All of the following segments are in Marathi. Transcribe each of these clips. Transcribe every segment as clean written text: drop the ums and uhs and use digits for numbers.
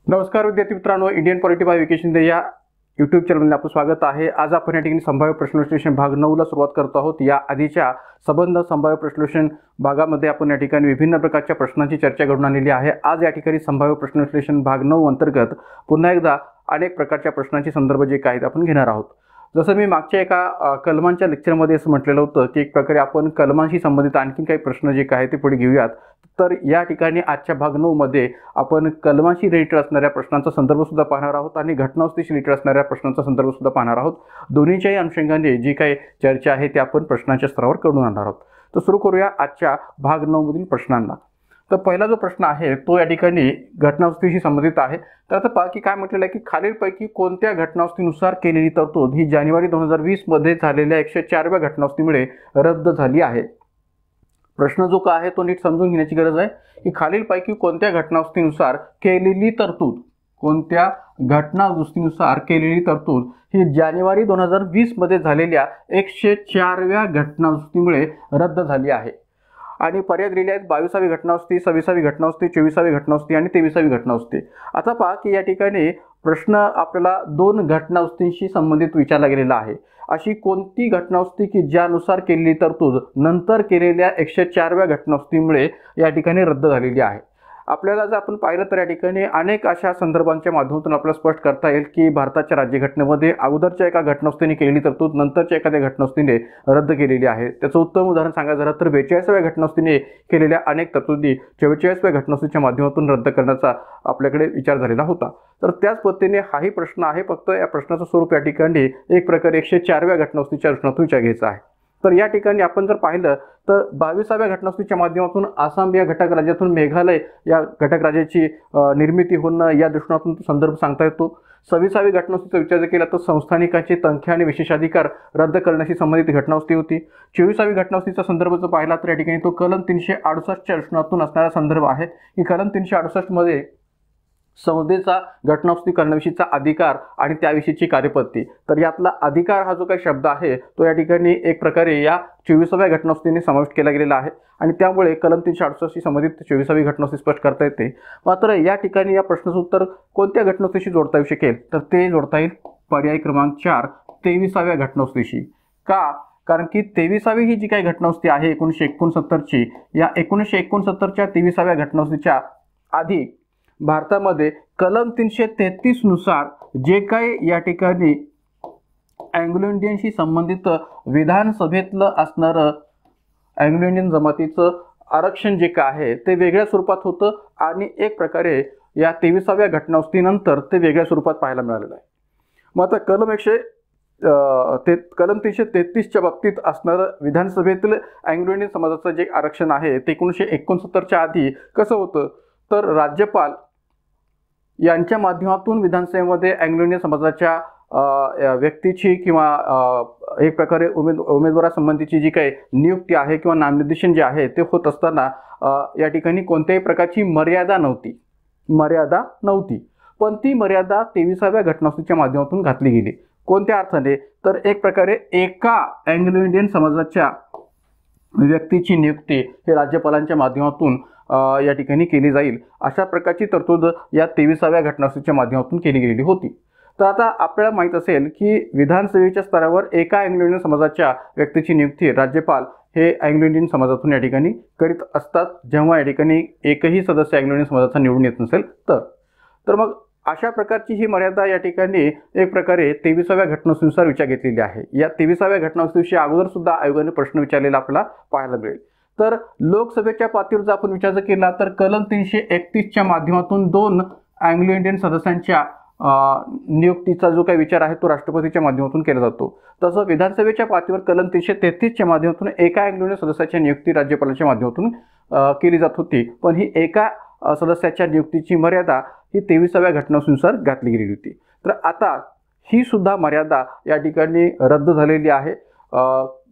नमस्कार विद्यार्थी मित्रांनो, Indian polity bye vacation day या यूट्यूब चॅनलमध्ये आपलं स्वागत आहे। आज आपण या ठिकाणी संभाव्य प्रश्नविश्लेषण भाग 9 ला सुरुवात करतो आहोत। या आधीच्या संबंध संभाव्य प्रश्नविश्लेषण भागामध्ये आपण या ठिकाणी विभिन्न प्रकारच्या प्रश्नांची चर्चा घडून आणलेली आहे। आज या ठिकाणी संभाव्य प्रश्नविश्लेषण भाग 9 अंतर्गत पुन्हा एकदा अनेक प्रकारच्या प्रश्नांचे संदर्भ जे आहेत आपण घेणार आहोत। जसं मी मागच्या एका कलमांच्या लेक्चरमध्ये असं म्हटलेलं होतं की एक प्रकारे आपण कलमांशी संबंधित आणखी काही प्रश्न जे आहेत ते पुढे घेऊयात। तर या ठिकाणी आजच्या भाग 9 मध्ये आपण कलमाशी रिलेटेड असणाऱ्या प्रश्नांचा संदर्भ सुद्धा पाहणार आहोत आणि घटनावस्थेशी रिलेटेड असणाऱ्या प्रश्नांचा संदर्भ सुद्धा पाहणार आहोत। दोन्हीच्याही अनुषंगाने जी काही चर्चा आहे ते आपण प्रश्नांच्या स्तरावर करून आणणार आहोत। तर सुरू करूया आजच्या भाग 9 मधील प्रश्नांना। तर पहिला जो प्रश्न आहे तो या ठिकाणी घटनावस्थेशी संबंधित आहे। तर आता पहा की काय म्हटलेलं आहे की खालीलपैकी कोणत्या घटनावस्थेनुसार केलेली तरतूद ही जानेवारी 2020 मध्ये झालेल्या 104व्या घटनावस्थेमुळे रद्द झाली आहे। प्रश्न जो काय आहे तो नीट समजून घेण्याची गरज आहे की खालीलपैकी कोणत्या घटनावस्थेनुसार केलेली तरतूद ही जानेवारी 2020 मध्ये झालेल्या 104व्या घटनावस्थेमुळे रद्द झाली आहे। आणि पर्याय दिलेले आहेत 22वी घटनावस्थी, 26वी घटनावस्थी, 24वी घटनावस्थी आणि 23वी घटनावस्थी। आता पहा की या ठिकाणी प्रश्न आपल्याला दोन घटनावस्थींशी संबंधित विचारला गेलेला आहे। अशी कोणती घटनावस्थी की ज्यानुसार केलेली तरतूद नंतर केलेल्या 104व्या घटनावस्थीमुळे या ठिकाणी रद्द झालेली आहे। आपल्याला जर आपण पाहिलं तर या ठिकाणी अनेक अशा संदर्भांच्या माध्यमातून आपल्याला स्पष्ट करता येईल की भारताच्या राज्यघटनेमध्ये अगोदरच्या एका घटनावस्थेने केलेली तरतूद नंतरच्या एखाद्या घटनावस्थेने रद्द केलेली आहे। त्याचं उत्तम उदाहरण सांगायचं झालं तर 42व्या घटनावस्थेने केलेल्या अनेक तरतुदी 44व्या घटनावस्थेच्या माध्यमातून रद्द करण्याचा आपल्याकडे विचार झालेला होता। तर त्याच पद्धतीने हाही प्रश्न आहे, फक्त या प्रश्नाचं स्वरूप या ठिकाणी एक प्रकारे 104व्या घटनावस्थेच्या अनुषंगाने विचार घ्यायचा आहे। तर या ठिकाणी आपण जर पाहिलं तर 22व्या घटनावस्थेच्या माध्यमातून आसाम या घटक राज्यातून मेघालय या घटक राज्याची निर्मिती होणं या दृष्टिकोनातून संदर्भ सांगता येतो। 26वी घटनावस्थेचा विचार जर केला तर संस्थानिकांचे तंखे आणि विशेषाधिकार रद्द करण्याशी संबंधित घटनावस्थी होती। 24वी घटनावस्थेचा संदर्भ जर पाहिला तर या ठिकाणी तो कलम 368च्या दृष्टिकोनातून असणारा संदर्भ आहे की कलम 368 मध्ये संसदेचा घटनावस्थी करण्याविषयीचा अधिकार आणि त्याविषयीची कार्यपद्धती। तर यातला अधिकार हा जो काही शब्द आहे तो या ठिकाणी एक प्रकारे या 24व्या घटनावस्थेने समाविष्ट केला गेलेला आहे आणि त्यामुळे कलम 368 शी संबंधित 24वी घटनावस्थी स्पष्ट करता येते। मात्र या ठिकाणी या प्रश्नाचं उत्तर कोणत्या घटनावस्थेशी जोडता येऊ शकेल तर ते जोडता येईल पर्याय क्रमांक 4 23व्या घटनावस्थेशी। का? कारण की 23वी ही जी काही घटनावस्थी आहे 1969 ची, या 1969च्या 23व्या घटनावस्थेच्या आधी भारतामध्ये कलम 333 नुसार जे काही या ठिकाणी अँग्लो इंडियनशी संबंधित विधानसभेतलं असणारं अँग्लो इंडियन जमातीचं आरक्षण जे काय आहे ते वेगळ्या स्वरूपात होतं आणि एक प्रकारे या 23व्या घटनावस्थेनंतर ते वेगळ्या स्वरूपात पाहायला मिळालेलं आहे। मग आता कलम 333च्या बाबतीत असणारं विधानसभेतील अँग्लो इंडियन समाजाचं जे आरक्षण आहे ते 1969च्या आधी कसं होतं तर राज्यपाल यांच्या माध्यमातून विधानसभेमध्ये अँग्लो इंडियन समाजाच्या व्यक्तीची किंवा एक प्रकारे उमेदवारासंबंधीची जी काही नियुक्ती आहे किंवा नामनिर्देशन जे आहे ते होत असताना या ठिकाणी कोणत्याही प्रकारची मर्यादा नव्हती। पण ती मर्यादा 23व्या घटनावस्थेच्या माध्यमातून घातली गेली। कोणत्या अर्थाने तर एक प्रकारे एका अँग्लो इंडियन समाजाच्या व्यक्तीची नियुक्ती हे राज्यपालांच्या माध्यमातून या ठिकाणी केली जाईल अशा प्रकारची तरतूद या 23व्या घटनावस्थेच्या माध्यमातून केली गेलेली होती। तर आता आपल्याला माहित असेल की विधानसभेच्या स्तरावर एका अँग्लो इंडियन समाजाच्या व्यक्तीची नियुक्ती राज्यपाल हे अँग्लो इंडियन समाजातून या ठिकाणी करीत असतात जेव्हा या ठिकाणी एकही सदस्य अँग्लो इंडियन समाजाचा निवडून येत नसेल तर मग अशा प्रकारची ही मर्यादा या ठिकाणी एक प्रकारे 23व्या घटनावस्थेनुसार विचार घेतलेली आहे। या 23व्या घटनावस्थेविषयी अगोदर सुद्धा आयोगाने प्रश्न विचारलेला आपल्याला पाहायला मिळेल। तर लोकसभेच्या पातळीवर जर आपण विचार केला तर कलम 331च्या माध्यमातून 2 अँग्लो इंडियन सदस्यांच्या नियुक्तीचा जो काही विचार आहे तो राष्ट्रपतीच्या माध्यमातून केला जातो। तसं विधानसभेच्या पातळीवर कलम 333च्या माध्यमातून एका अँग्लो इंडियन सदस्याच्या नियुक्ती राज्यपालाच्या माध्यमातून केली जात होती, पण ही एका सदस्याच्या नियुक्तीची मर्यादा ही 23व्या घटनावस्थेनुसार घातली गेलेली होती। तर आता ही सुद्धा मर्यादा या ठिकाणी रद्द झालेली आहे।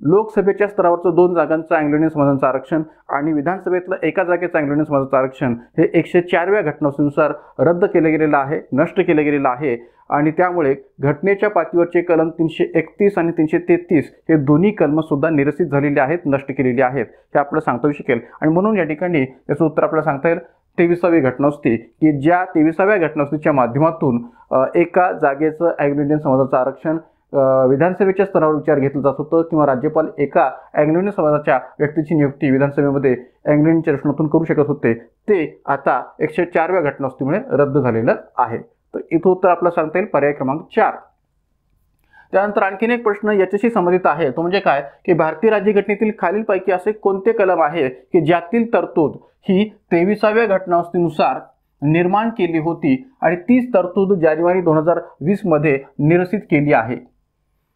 लोकसभेच्या स्तरावरचं 2 जागांचं अँग्लो इंडियन समाजाचं आरक्षण आणि विधानसभेतलं एका जागेचं अँग्लो इंडियन समाजाचं आरक्षण हे 104व्या घटनावस्थेनुसार रद्द केलं गेलेलं आहे, नष्ट केलं गेलेलं आहे आणि त्यामुळे घटनेच्या पातळीवरचे कलम 331 आणि 333 हे दोन्ही कलम सुद्धा निरसित झालेले आहेत, नष्ट केलेले आहेत हे आपल्याला सांगता येऊ शकेल। आणि म्हणून या ठिकाणी याचं उत्तर आपल्याला सांगता येईल 23वी घटनादुरुस्ती की ज्या 23व्या घटनादुरुस्तीच्या माध्यमातून एका जागेचं अँग्लो इंडियन समाजाचं आरक्षण विधानसभेच्या स्तरावर विचार घेतलं जात होतं किंवा राज्यपाल एका अँग्लो इंडियन समाजाच्या व्यक्तीची नियुक्ती विधानसभेमध्ये अँग्लो इंडियनच्या रचनेतून करू शकत होते, ते आता 104व्या घटनादुरुस्तीमुळे रद्द झालेलं आहे. तर इथं उत्तर आपल्याला सांगता येईल पर्याय क्रमांक 4. त्यानंतर आणखीन एक प्रश्न याच्याशी संबंधित आहे, तो म्हणजे काय की भारतीय राज्यघटनेतील खालीलपैकी असे कोणते कलम आहे की ज्यातील तरतूद ही 23व्या घटनादुरुस्तीनुसार निर्माण केली होती आणि तीच तरतूद जानेवारी 2020 मध्ये निरसित केली आहे.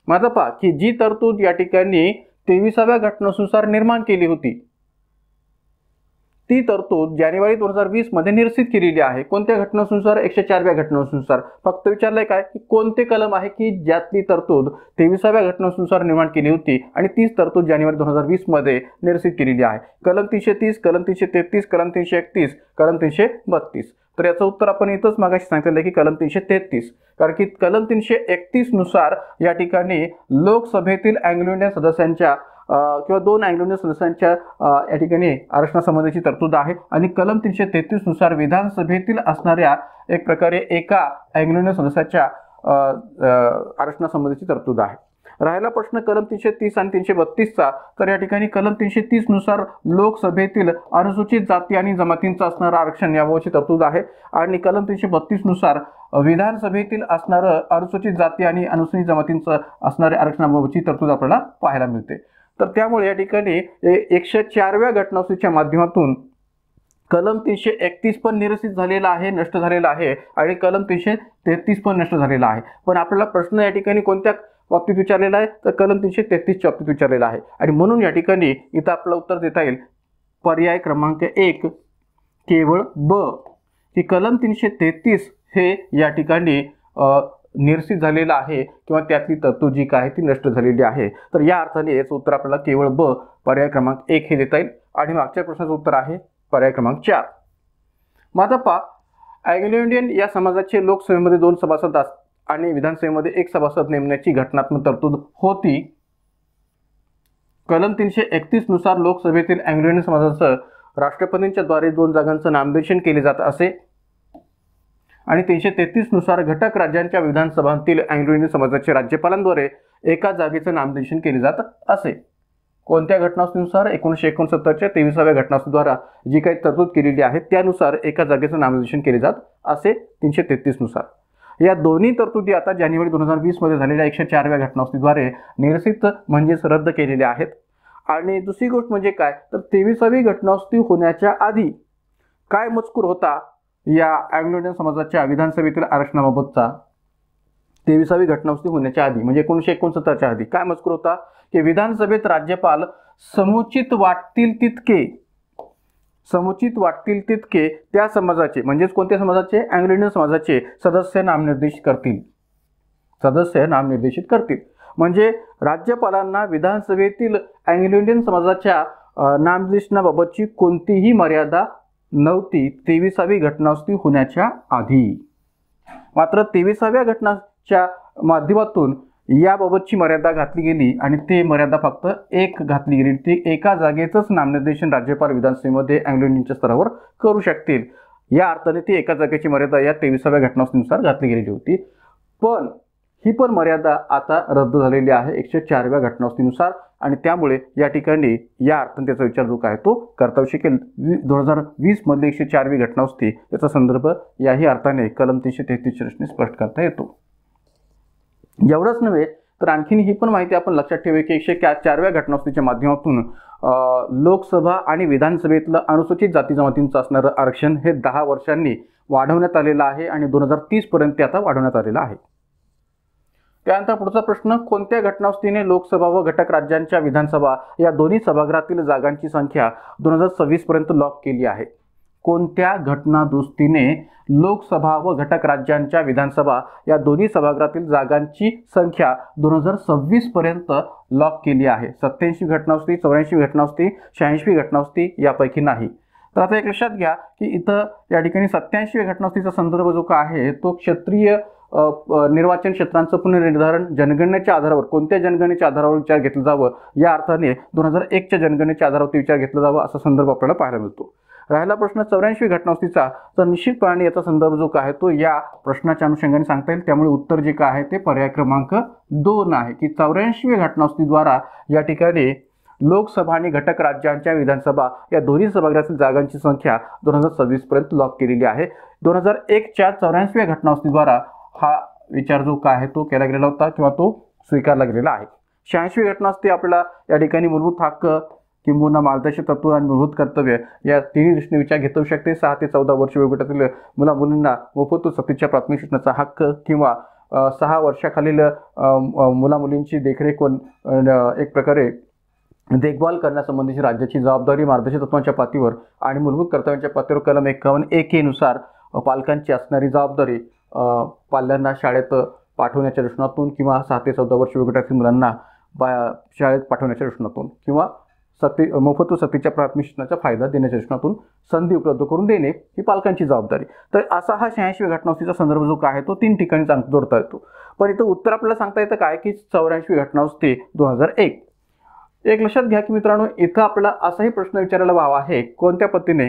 माझा पहा की जी तरतूद या ठिकाणी 23व्या घटनादुरुस्तीनुसार निर्माण केली होती ती तरतूद जानेवारी 2020 मध्ये निरसित केलेली आहे. कोणत्या घटनादुरुस्तीनुसार? 104व्या घटनादुरुस्तीनुसार. फक्त विचारलंय काय की कोणते कलम आहे की ज्यातली तरतूद 23व्या घटनादुरुस्तीनुसार निर्माण केली होती आणि तीच तरतूद जानेवारी 2020 मध्ये निरसित केलेली आहे. कलम 330, कलम 333, कलम 331, कलम 332. तर याचं उत्तर आपण इथंच मागाशी सांगितलेलं आहे की कलम 333. कारण की कलम 331 नुसार या ठिकाणी लोकसभेतील अँग्लो इंडियन सदस्यांच्या किंवा 2 अँग्लो इंडियन सदस्यांच्या या ठिकाणी आरक्षणासंबंधीची तरतूद आहे आणि कलम 333 नुसार विधानसभेतील असणाऱ्या एक प्रकारे एका अँग्लो इंडियन सदस्याच्या आरक्षणासंबंधीची तरतूद आहे. राहिला प्रश्न कलम 330 आणि 332चा. तर या ठिकाणी कलम 330 नुसार लोकसभेतील अनुसूचित जाती आणि जमातींचं असणारं आरक्षण याबाबतची तरतूद आहे आणि कलम 332 नुसार विधानसभेतील असणारं अनुसूचित जाती आणि अनुसूचित जमातींचं असणारे आरक्षणाबाबतची तरतूद आपल्याला पाहायला मिळते. तर त्यामुळे या ठिकाणी 104व्या घटनादुरुस्तीच्या माध्यमातून कलम 331 पण निरसित झालेला आहे, नष्ट झालेला आहे आणि कलम 333 पण नष्ट झालेला आहे. पण आपल्याला प्रश्न या ठिकाणी कोणत्या बाबतीत विचारलेला आहे? तर कलम 333च्या बाबतीत विचारलेला आहे आणि म्हणून या ठिकाणी इथं आपलं उत्तर देता येईल पर्याय क्रमांक 1 केवळ ब की कलम 333 हे या ठिकाणी निरसित झालेलं आहे किंवा त्यातली तरतूद जी काय ती नष्ट झालेली आहे. तर या अर्थाने याचं उत्तर आपल्याला केवळ ब पर्याय क्रमांक 1 हे देता येईल आणि मागच्या प्रश्नाचं उत्तर आहे पर्याय क्रमांक 4. माझा पा अँग्लो इंडियन या समाजाचे लोकसभेमध्ये 2 सभासद आणि विधानसभेमध्ये 1 सभासद नेमण्याची घटनात्मक तरतूद होती. कलम 331 नुसार लोकसभेतील अँग्लो इंडियन समाजाचं राष्ट्रपतींच्या द्वारे 2 जागांचं नामनिर्देशन केले जात असे आणि 333 नुसार घटक राज्यांच्या विधानसभांतील अँग्लो इंडियन समाजाचे राज्यपालांद्वारे एका जागेचं नामनिर्देशन केले जात असे. कोणत्या घटनादुरुस्तीनुसार? 1969च्या 23व्या घटनादुरुस्तीद्वारा जी काही तरतूद केलेली आहे त्यानुसार एका जागेचं नामनिर्देशन केले जात असे 333 नुसार. या दोन्ही तरतुदी आता जानेवारी 2020 मध्ये झालेल्या 104व्या घटनादुरुस्तीद्वारे निरसित म्हणजेच रद्द केलेल्या आहेत. आणि दुसरी गोष्ट म्हणजे काय तर 23वी घटनादुरुस्ती होण्याच्या आधी काय मजकूर होता या अँग्लो इंडियन समाजाच्या विधानसभेतील आरक्षणाबाबतचा? 23वी घटनादुरुस्ती होण्याच्या आधी म्हणजे 1969च्या आधी काय मजकूर होता की विधानसभेत राज्यपाल समुचित वाटतील तितके त्या समाजाचे म्हणजेच कोणत्या समाजाचे? अँग्लो इंडियन समाजाचे सदस्य नामनिर्देशित करतील. म्हणजे राज्यपालांना विधानसभेतील अँग्लो इंडियन समाजाच्या नामनिर्देशनाबाबतची कोणतीही मर्यादा नव्हती 23वी घटनादुरुस्ती होण्याच्या आधी. मात्र 23व्या घटनाच्या माध्यमातून याबाबतची मर्यादा घातली गेली आणि ती मर्यादा फक्त एक घातली गेली, ती एका जागेचंच नामनिर्देशन राज्यपाल विधानसभेमध्ये अँग्लो इंडियनच्या स्तरावर करू शकतील. या अर्थाने ती एका जागेची मर्यादा या 23व्या घटनादुरुस्तीनुसार घातली गेलेली होती. पण ही पण मर्यादा आता रद्द झालेली आहे 104व्या घटनादुरुस्तीनुसार आणि त्यामुळे या ठिकाणी या अर्थाने त्याचा विचार जो काय तो करता शकेल. 2020 मधली 104वी घटनादुरुस्ती याचा संदर्भ याही अर्थाने कलम 333 रचने स्पष्ट करता येतो. एवढंच नव्हे तर आणखीन ही पण माहिती आपण लक्षात ठेवूया की 104व्या घटनादुरुस्तीच्या माध्यमातून लोकसभा आणि विधानसभेतलं अनुसूचित जाती जमातींचं असणारं आरक्षण हे 10 वर्षांनी वाढवण्यात आलेलं आहे आणि 2030 पर्यंत ते आता वाढवण्यात आलेलं आहे. त्यानंतर पुढचा प्रश्न कोणत्या घटनादुरुस्तीने लोकसभा व घटक राज्यांच्या विधानसभा या दोन्ही सभागृहातील जागांची संख्या 2026 पर्यंत लॉक केली आहे? कोणत्या घटनादुरुस्तीने लोकसभा व घटक राज्यांच्या विधानसभा या दोन्ही सभागृहातील जागांची संख्या 2026 पर्यंत लॉक केली आहे? 87वी घटनादुरुस्ती, 84वी घटनादुरुस्ती, 86वी घटनादुरुस्ती यापैकी नाही. तर आता एक लक्षात घ्या की इथं या ठिकाणी 87व्या घटनादुरुस्तीचा संदर्भ जो काय आहे तो क्षेत्रीय निर्वाचन क्षेत्रांचं पुनर्निर्धारण जनगणनेच्या आधारावर कोणत्या जनगणनेच्या आधारावर विचार घेतलं जावं या अर्थाने 2001च्या जनगणनेच्या आधारावर विचार घेतला जावा असा संदर्भ आपल्याला पाहायला मिळतो. राहिला प्रश्न 84वी घटनावस्तीचा, तर निश्चितपणे याचा संदर्भ जो काय आहे तो या प्रश्नाच्या अनुषंगाने सांगता येईल. त्यामुळे उत्तर जे काय आहे ते पर्याय क्रमांक 2 आहे की 84वी घटनावस्तीद्वारा या ठिकाणी लोकसभा आणि घटक राज्यांच्या विधानसभा या दोन्ही सभागृहातील जागांची संख्या 2026 पर्यंत लॉक केलेली आहे. 2001च्या 84व्या घटनावस्तीद्वारा हा विचार जो काय आहे तो केला गेलेला होता किंवा तो स्वीकारला गेलेला आहे. 86वी घटनावस्ती आपल्याला या ठिकाणी मूलभूत हक्क किंबहुना मार्गदर्शक तत्व आणि मूलभूत कर्तव्य या तिन्ही दृष्टीने विचार घेऊ शकते. 6 ते 14 वर्ष वयोगटातील मुला-मुलींना मोफत सक्तीच्या प्राथमिक शिक्षणाचा हक्क किंवा 6 वर्षाखालील मुला-मुलींची देखरेख एक प्रकारे देखभाल करण्यासंबंधीची राज्याची जबाबदारी मार्गदर्शक तत्वांच्या पातळीवर आणि मूलभूत कर्तव्यांच्या पातळीवर कलम 51(1) नुसार पालकांची असणारी जबाबदारी पाल्यांना शाळेत पाठवण्याच्या दृष्टीतून किंवा 6 ते 14 वर्ष वयोगटातील मुलांना शाळेत पाठवण्याच्या दृष्टीतून किंवा मोफत सक्तीच्या प्राथमिक शिक्षणाचा फायदा देण्याच्या दृष्टीतून संधी उपलब्ध करून देणे ही पालकांची जबाबदारी. तर असा हा 86व्या घटनावस्तीचा संदर्भ जो काय आहे तो 3 ठिकाणी जोडता येतो. पण इथं उत्तर आपल्याला सांगता येतं काय की 84वी घटनावस्ती 2001. एक लक्षात घ्या की मित्रांनो, इथं आपल्याला असाही प्रश्न विचारायला हवा आहे कोणत्या पद्धतीने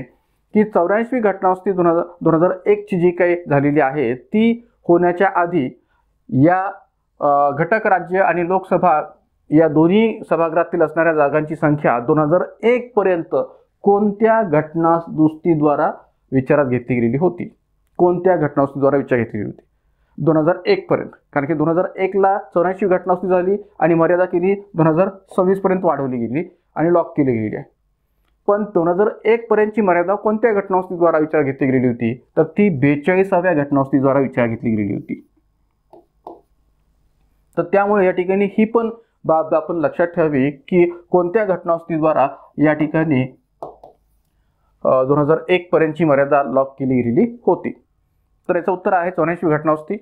की 84वी घटनावस्ती 2001ची जी काही झालेली आहे ती होण्याच्या आधी या घटक राज्य आणि लोकसभा या दोन्ही सभागृहातील असणाऱ्या जागांची संख्या 2001 पर्यंत कोणत्या घटनादुरुस्तीद्वारा विचारात घेतली गेलेली होती. कोणत्या घटनादुरुस्तीद्वारा विचारात घेतली होती 2001 पर्यंत. कारण की 2001ला 84वी घटनादुरुस्ती झाली आणि मर्यादा केली 2026 पर्यंत वाढवली गेली आणि लॉक केली गेलेली आहे. पण 2001 पर्यंतची मर्यादा कोणत्या घटनादुरुस्तीद्वारा विचारात घेतली गेलेली होती, तर ती 42व्या घटनादुरुस्तीद्वारा विचारात घेतली गेलेली होती. तर त्यामुळे या ठिकाणी ही पण बाब आपण लक्षात ठेवावी की कोणत्या घटनादुरुस्तीद्वारा या ठिकाणी 2001 पर्यंतची मर्यादा लॉक केली गेलेली होती. तर याचं उत्तर आहे 84वी घटनावस्ती.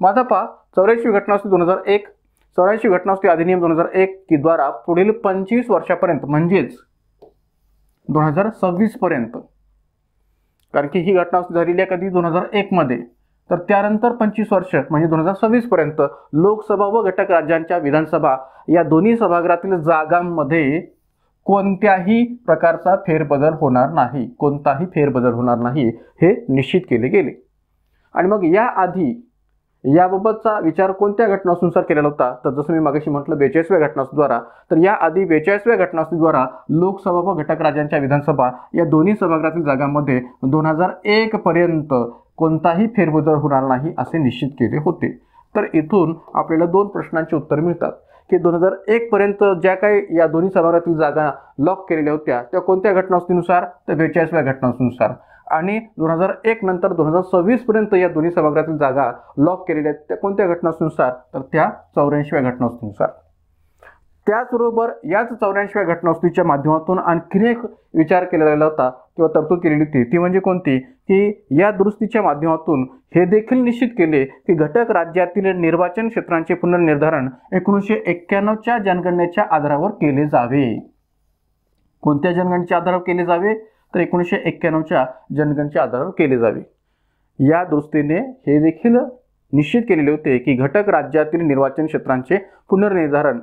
माझा पहा 84वी घटनावस्ती 2001, 84वी घटनावस्ती अधिनियम 2001 की द्वारा पुढील 25 वर्षापर्यंत म्हणजेच 2026 पर्यंत, कारण की ही घटनावस्ती झालेली आहे कधी 2001 मध्ये, तर त्यानंतर 25 वर्ष म्हणजे 2026 पर्यंत लोकसभा व घटक राज्यांच्या विधानसभा या दोन्ही सभागृहातील जागांमध्ये कोणत्याही प्रकारचा फेरबदल होणार नाही. कोणताही फेरबदल होणार नाही हे निश्चित केले गेले. आणि मग या आधी याबाबतचा विचार कोणत्या घटनावस्तीनुसार केलेला होता, तर जसं मी मागाशी म्हटलं 42व्या घटनावस्तीद्वारा. तर या आधी 42व्या घटनावस्तीद्वारा लोकसभा व घटक राज्यांच्या विधानसभा या दोन्ही सभागृहातील जागांमध्ये 2001 पर्यंत कोणताही फेरबदल होणार नाही असे निश्चित केले होते. तर इथून आपल्याला 2 प्रश्नांची उत्तर मिळतात की 2001 पर्यंत ज्या काही या दोन्ही सभागृहातील जागा लॉक केलेल्या होत्या त्या कोणत्या घटनावस्तीनुसार, तर 42व्या घटनावस्तीनुसार. आणि 2001 नंतर 2026 पर्यंत या दोन्ही सभागृहातील जागा लॉक केलेल्या आहेत त्या कोणत्या घटनावस्तीनुसार, तर त्या 84व्या घटनावस्तीनुसार. त्याचबरोबर याच 84व्या घटनावस्तीच्या माध्यमातून आणखीन एक विचार केला गेला होता किंवा तरतूद केलेली होती, ती म्हणजे कोणती की या दुरुस्तीच्या माध्यमातून हे देखील निश्चित केले की घटक राज्यातील निर्वाचन क्षेत्रांचे पुनर्निर्धारण 1991च्या जनगणनेच्या आधारावर केले जावे. कोणत्या जनगणनेच्या आधारावर केले जावे, तर 1991च्या जनगणनेच्या आधारावर केले जावे. या दृष्टीने हे देखील निश्चित केलेले होते की घटक राज्यातील निर्वाचन क्षेत्रांचे पुनर्निर्धारण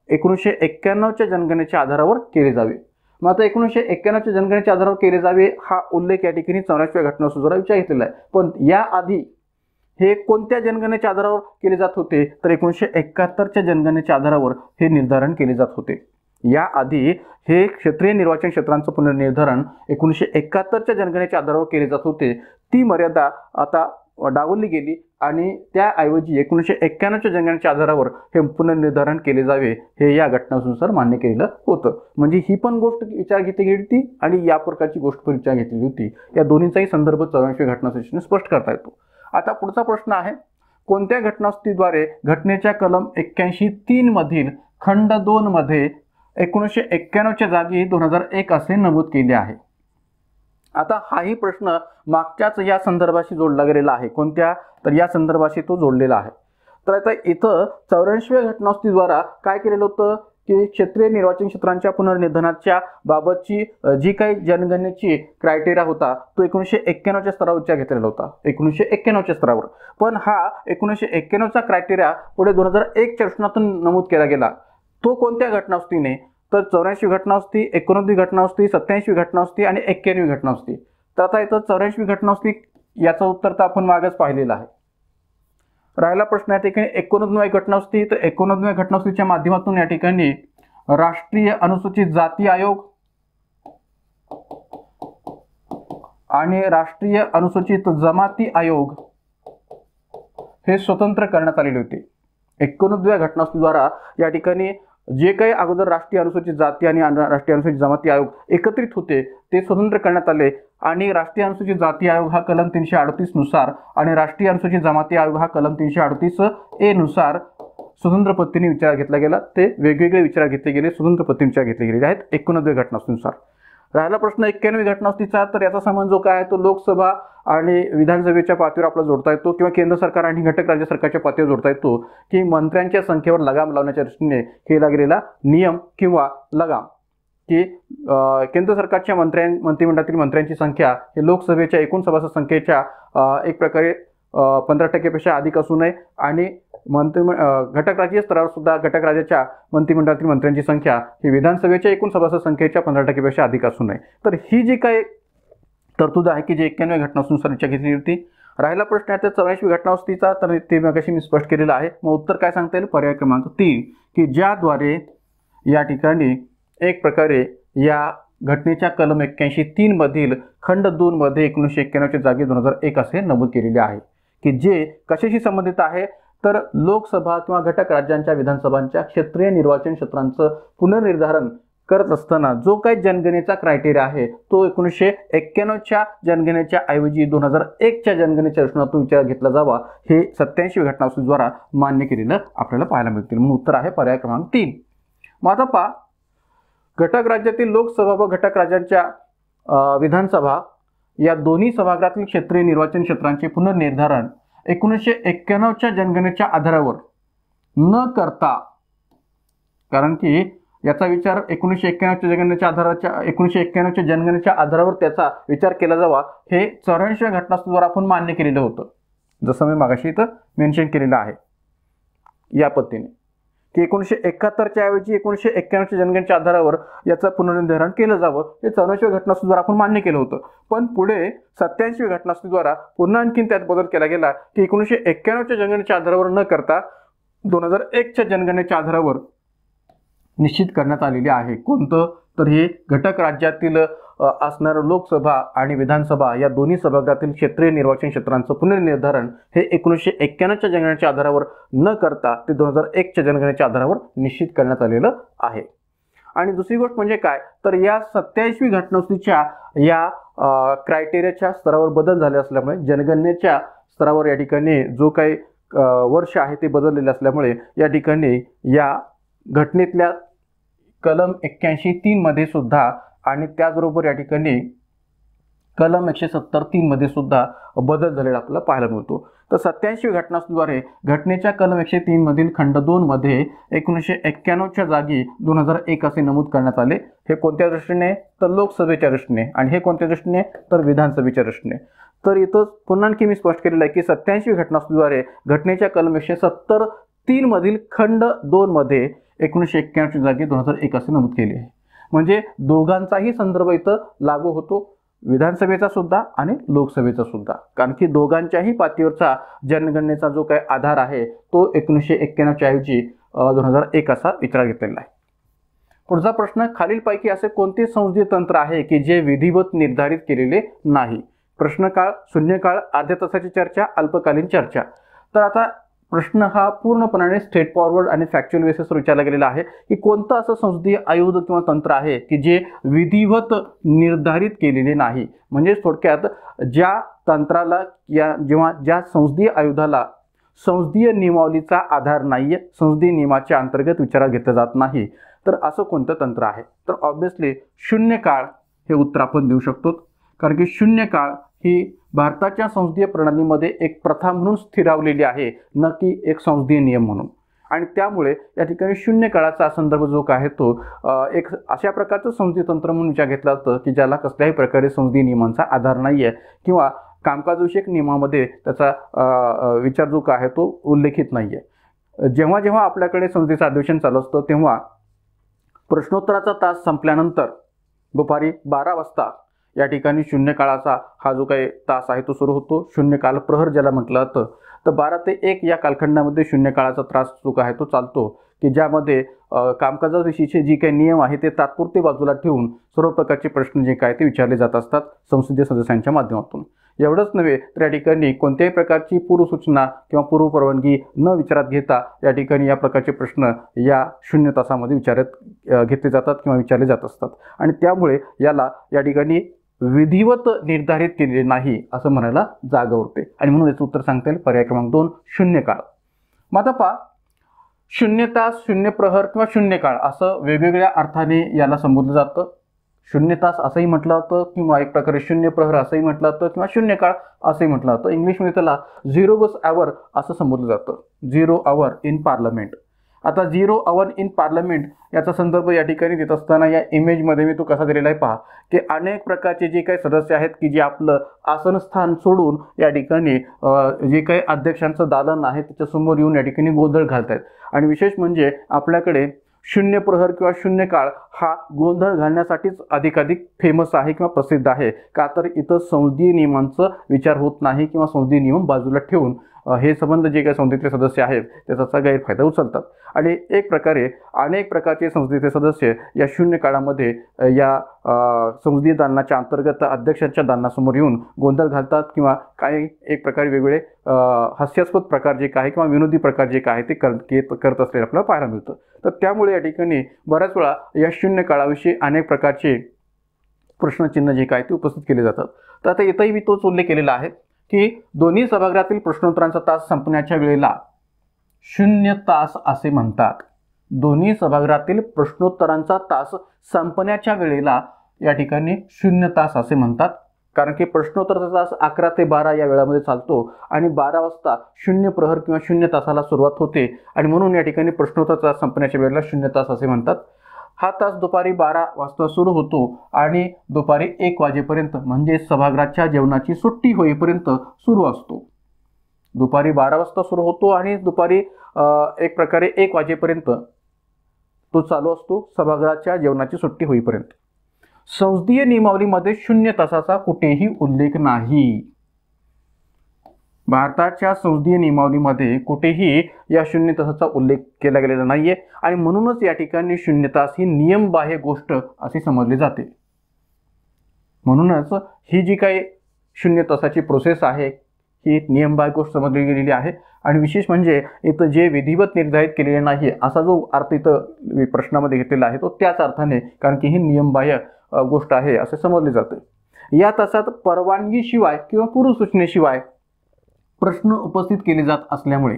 1991च्या जनगणनेच्या आधारावर केले जावे. मग आता 1991च्या जनगणनेच्या आधारावर केले जावे हा उल्लेख या ठिकाणी 84व्या घटनावस्तीद्वारा विचार घेतलेला आहे. पण या आधी हे कोणत्या जनगणनेच्या आधारावर केले जात होते, तर 1971च्या जनगणनेच्या आधारावर हे निर्धारण केले जात होते. या आधी हे क्षेत्रीय निर्वाचन क्षेत्रांचं पुनर्निर्धारण 1971च्या जनगणनेच्या आधारावर केले जात होते. ती मर्यादा आता डावलली गेली आणि त्याऐवजी 1991च्या जनगणनेच्या आधारावर हे पुनर्निर्धारण केले जावे हे या घटनानुसार मान्य केलेलं होतं. म्हणजे ही पण गोष्ट विचार घेतली गेली होती आणि या प्रकारची गोष्ट पण विचार घेतलेली होती. या दोन्हीचाही संदर्भ 84व्या घटनावस्तीने स्पष्ट करता येतो. आता पुढचा प्रश्न आहे कोणत्या घटनावस्तीद्वारे घटनेच्या कलम 81(3) मधील खंड 2 मध्ये 1991च्या जागी 2001 असे नमूद केले आहे. आता हाही प्रश्न मागच्याच या संदर्भाशी जोडला गेलेला आहे. कोणत्या, तर या संदर्भाशी तो जोडलेला आहे. तर आता इथं 84व्या घटनावस्तीद्वारा काय केलेलं होतं की क्षेत्रीय निर्वाचन क्षेत्रांच्या पुनर्निर्धारणाच्या बाबतची जी काही जनगणनेची क्रायटेरिया होता तो 1991च्या स्तरावर विचार घेतलेला होता. 1991च्या स्तरावर. पण हा 1991चा क्रायटेरिया पुढे 2001च्या घटनातून नमूद केला गेला. तो कोणत्या घटनावस्तीने, तर 84वी घटना असती, 89वी घटना असती, 87वी घटना असती आणि 91वी घटना असती. तर आता इथं 84वी घटना असती, याचं उत्तर तर आपण मागच पाहिलेलं आहे. राहिला प्रश्न या ठिकाणी 89वी घटना असती. तर 89व्या घटनावस्तूच्या माध्यमातून या ठिकाणी राष्ट्रीय अनुसूचित जाती आयोग आणि राष्ट्रीय अनुसूचित जमाती आयोग हे स्वतंत्र करण्यात आलेले होते. 89व्या घटनावस्तूद्वारा या ठिकाणी जे काही अगोदर राष्ट्रीय अनुसूचित जाती आणि राष्ट्रीय अनुसूचित जमाती आयोग एकत्रित होते ते स्वतंत्र करण्यात आले आणि राष्ट्रीय अनुसूचित जाती आयोग हा कलम 338 नुसार आणि राष्ट्रीय अनुसूचित जमाती आयोग हा कलम 338 ए नुसार स्वतंत्र पद्धतीने विचार घेतला गेला. ते वेगवेगळे विचार घेतले गेले, स्वतंत्र पद्धतीने विचार घेतले गेलेले आहेत 89व्या घटनावस्तूनुसार. राहिला प्रश्न 91वी घटनावस्तूचा. तर याचा संबंध जो काय आहे तो लोकसभा आणि विधानसभेच्या पातळीवर आपला जोडता येतो किंवा केंद्र सरकार आणि घटक राज्य सरकारच्या पातळीवर जोडता येतो की मंत्र्यांच्या संख्येवर लगाम लावण्याच्या दृष्टीने केला गेलेला नियम किंवा लगाम की केंद्र सरकारच्या मंत्रिमंडळातील मंत्र्यांची संख्या हे लोकसभेच्या एकूण सभासद संख्येच्या एक प्रकारे 15% अधिक असू नये आणि घटक राज्य स्तरावर सुद्धा घटक राज्याच्या मंत्रिमंडळातील मंत्र्यांची संख्या ही विधानसभेच्या एकूण सभासद संख्येच्या 15% अधिक असू नये. तर ही जी काही तरतूद आहे की जे 91व्या घटनावस्तूनुसार विचार घेतली होती. राहिला प्रश्न आहे 84वी घटनावस्तूचा. तर ते मगाशी मी स्पष्ट केलेलं आहे. मग उत्तर काय सांगता येईल? पर्याय क्रमांक 3 की ज्याद्वारे या ठिकाणी एक प्रकारे या घटनेच्या कलम 81(3) मधील खंड 2 मध्ये 1991च्या जागी 2001 असे नमूद केलेले आहे की जे कशाशी संबंधित आहे तर लोकसभा किंवा घटक राज्यांच्या विधानसभांच्या क्षेत्रीय निर्वाचन क्षेत्रांचं पुनर्निर्धारण करत असताना जो काही जनगणनेचा क्रायटेरिया आहे तो 1991च्या जनगणनेच्या ऐवजी 2001च्या जनगणनेच्या रचनातून विचार घेतला जावा हे 87वी घटनावस्तूद्वारा मान्य केलेलं आपल्याला पाहायला मिळतील. म्हणून उत्तर आहे पर्याय क्रमांक 3. मग आता पहा, घटक राज्यातील लोकसभा व घटक राज्यांच्या विधानसभा या दोन्ही सभागृहातील क्षेत्रीय निर्वाचन क्षेत्रांचे पुनर्निर्धारण 1991च्या जनगणनेच्या आधारावर न करता, कारण की याचा विचार 1991च्या जनगणनेच्या आधारावर त्याचा विचार केला जावा हे 84व्या घटनावस्तूद्वारा आपण मान्य केलेलं होतं. जसं मी मागाशी इथं मेन्शन केलेलं आहे या पद्धतीने की 1971च्या ऐवजी 1991च्या जनगणनेच्या आधारावर याचं पुनर्निर्धारण केलं जावं हे 84व्या घटनावस्तूद्वारा आपण मान्य केलं होतं. पण पुढे 87व्या घटनावस्तूद्वारा पुन्हा आणखीन त्यात बदल केला गेला की 1991च्या जनगणनेच्या आधारावर न करता 2001च्या जनगणनेच्या आधारावर निश्चित करण्यात आलेले आहे. कोणतं? तर हे घटक राज्यातील असणारं लोकसभा आणि विधानसभा या दोन्ही सभागृहातील क्षेत्रीय निर्वाचन क्षेत्रांचं पुनर्निर्धारण हे 1991च्या जनगणनेच्या आधारावर न करता ते 2001च्या जनगणनेच्या आधारावर निश्चित करण्यात आलेलं आहे. आणि दुसरी गोष्ट म्हणजे काय तर या 87वी घटनावस्तूच्या या क्रायटेरियाच्या स्तरावर बदल झाले असल्यामुळे जनगणनेच्या स्तरावर या ठिकाणी जो काही वर्ष आहे ते बदललेले असल्यामुळे या ठिकाणी या घटनेतल्या कलम 81(3) मध्ये सुद्धा आणि त्याचबरोबर या ठिकाणी कलम 170(3) मध्ये सुद्धा बदल झालेला आपल्याला पाहायला मिळतो. तर 87वी घटनावस्तूद्वारे घटनेच्या कलम 103 मधील खंड 2 मध्ये 1991च्या जागी 2001 असे नमूद करण्यात आले. हे कोणत्या दृष्टीने तर लोकसभेच्या दृष्टीने आणि हे कोणत्या दृष्टीने तर विधानसभेच्या दृष्टीने. तर इथं पुन्हा आणखी मी स्पष्ट केलेलं आहे की 87वी घटनावस्तूद्वारे घटनेच्या कलम 170(3) मधील खंड 2 मध्ये 1991च्या जागी 2001 असे नमूद केले आहे. म्हणजे दोघांचाही संदर्भ इथं लागू होतो, विधानसभेचा सुद्धा आणि लोकसभेचा सुद्धा, कारण की दोघांच्याही पातळीवरचा जनगणनेचा जो काही आधार आहे तो 1991च्या ऐवजी 2001 असा विचारात घेतलेला आहे. पुढचा प्रश्न, खालीलपैकी असे कोणते संसदीय तंत्र आहे की जे विधिवत निर्धारित केलेले नाही? प्रश्नकाळ, शून्यकाळ, अर्ध्या तासाची चर्चा, अल्पकालीन चर्चा. तर आता प्रश्न हा पूर्णपणे स्ट्रेट फॉरवर्ड आणि फॅक्च्युअल बेसिसवर विचारला गेलेला आहे की कोणतं असं संसदीय आयुध किंवा तंत्र आहे की जे विधिवत निर्धारित केलेले नाही. म्हणजे थोडक्यात ज्या तंत्राला ज्या संसदीय आयुधाला संसदीय नियमावलीचा आधार नाहीये, संसदीय नियमाच्या अंतर्गत विचारात घेतलं जात नाही, तर असं कोणतं तंत्र आहे? तर ऑब्व्हियसली शून्यकाळ हे उत्तर आपण देऊ शकतो. कारण की शून्यकाळ ही भारताच्या संसदीय प्रणालीमध्ये एक प्रथा म्हणून स्थिरावलेली आहे, न की एक संसदीय नियम म्हणून. आणि त्यामुळे या ठिकाणी शून्य काळाचा संदर्भ जो काय आहे तो एक अशा प्रकारचं संसदीय तंत्र म्हणून विचार घेतला जातं की ज्याला कसल्याही प्रकारे संसदीय नियमांचा आधार नाही आहे किंवा कामकाजविषयक नियमामध्ये त्याचा विचार जो काय आहे तो उल्लेखित नाही आहे. जेव्हा जेव्हा आपल्याकडे संसदेचं अधिवेशन चालू असतं तेव्हा प्रश्नोत्तराचा तास संपल्यानंतर दुपारी 12 वाजता या ठिकाणी शून्य काळाचा हा जो काही तास आहे तो सुरू होतो. शून्य काल प्रहर ज्याला म्हटलं जातं. तर 12 ते 1 या कालखंडामध्ये शून्य काळाचा त्रास जो आहे तो चालतो, की ज्यामध्ये कामकाजाविषयीचे जे काही नियम आहे ते तात्पुरते बाजूला ठेवून सर्व प्रकारचे प्रश्न जे काय ते विचारले जात असतात संसदीय सदस्यांच्या माध्यमातून. एवढंच नव्हे तर या ठिकाणी कोणत्याही प्रकारची पूर्वसूचना किंवा पूर्वपरवानगी न विचारात घेता या ठिकाणी या प्रकारचे प्रश्न या शून्य तासामध्ये घेतले जातात किंवा विचारले जात असतात. आणि त्यामुळे याला या ठिकाणी विधिवत निर्धारित केलेले नाही असं म्हणायला जागा उरते. आणि म्हणून याचं उत्तर सांगता येईल पर्याय क्रमांक 2 शून्य काळ. मग आता पहा, शून्य तास, शून्य प्रहर किंवा शून्य काळ असं वेगवेगळ्या अर्थाने याला संबोधलं जातं. शून्य तास असंही म्हटलं जातं किंवा एक प्रकारे शून्य प्रहर असंही म्हटलं जातं किंवा शून्य काळ असंही म्हटलं जातं. इंग्लिशमध्ये त्याला 0 आवर असं संबोधलं जातं. 0 आवर इन पार्लमेंट. आता 0 आवर इन पार्लमेंट याचा संदर्भ या ठिकाणी देत असताना या इमेजमध्ये मी तो कसा दिलेला आहे पहा, की अनेक प्रकारचे जे काही सदस्य आहेत की जे आपलं आसनस्थान सोडून या ठिकाणी जे काही अध्यक्षांचं दालन आहे त्याच्यासमोर येऊन या ठिकाणी गोंधळ घालत आहेत. आणि विशेष म्हणजे आपल्याकडे शून्य प्रहर किंवा शून्य काळ हा गोंधळ घालण्यासाठीच अधिकाधिक फेमस आहे किंवा प्रसिद्ध आहे. का तर इथं संसदीय नियमांचा विचार होत नाही किंवा संसदीय नियम बाजूला ठेवून हे संबंध जे काही संसदेतले सदस्य आहेत त्याचा गैरफायदा उचलतात. आणि एक प्रकारे अनेक प्रकारचे संसदेचे सदस्य या शून्य काळामध्ये या संसदीय दालनाच्या अंतर्गत अध्यक्षांच्या दालनासमोर येऊन गोंधळ घालतात किंवा काही एक प्रकारे वेगवेगळे हास्यास्पद प्रकार जे काही किंवा विनोदी प्रकार जे काही ते करत असलेले आपल्याला पाहायला मिळतं. तर त्यामुळे या ठिकाणी बऱ्याच वेळा या शून्य काळाविषयी अनेक प्रकारचे प्रश्नचिन्ह जे काय ते उपस्थित केले जातात. तर आता इथंही मी तोच उल्लेख केलेला आहे की दोन्ही सभागृहातील प्रश्नोत्तरांचा तास संपण्याच्या वेळेला शून्य तास असे म्हणतात. दोन्ही सभागृहातील प्रश्नोत्तरांचा तास संपण्याच्या वेळेला या ठिकाणी शून्य तास असे म्हणतात. कारण की प्रश्नोत्तराचा तास 11 ते 12 या वेळामध्ये चालतो आणि 12 वाजता शून्य प्रहर किंवा शून्य तासाला सुरुवात होते आणि म्हणून या ठिकाणी प्रश्नोत्तराचा तास संपण्याच्या वेळेला शून्य तास असे म्हणतात. हा तास दुपारी 12 वाजता सुरू होतो आणि दुपारी 1 वाजेपर्यंत म्हणजे सभागृहाच्या जेवणाची सुट्टी होईपर्यंत सुरू असतो. दुपारी 12 वाजता सुरू होतो आणि दुपारी एक प्रकारे 1 वाजेपर्यंत तो चालू असतो सभागृहाच्या जेवणाची सुट्टी होईपर्यंत. संसदीय नियमावलीमध्ये शून्य तासाचा कुठेही उल्लेख नाही. भारताच्या संसदीय नियमावलीमध्ये कुठेही या शून्य तासाचा उल्लेख केला गेलेला नाहीये आणि म्हणूनच या ठिकाणी शून्य तास ही नियमबाह्य गोष्ट अशी समजली जाते. म्हणूनच ही जी काही शून्य तासाची प्रोसेस आहे ही नियमबाह्य गोष्ट समजली गेलेली आहे. आणि विशेष म्हणजे इथं जे विधिवत निर्धारित केलेले नाही असा जो अर्थ इथं प्रश्नामध्ये घेतलेला आहे तो त्याच अर्थाने, कारण की ही नियमबाह्य गोष्ट आहे असे समजले जाते. या तासात परवानगीशिवाय किंवा पूर्वसूचनेशिवाय प्रश्न उपस्थित केले जात असल्यामुळे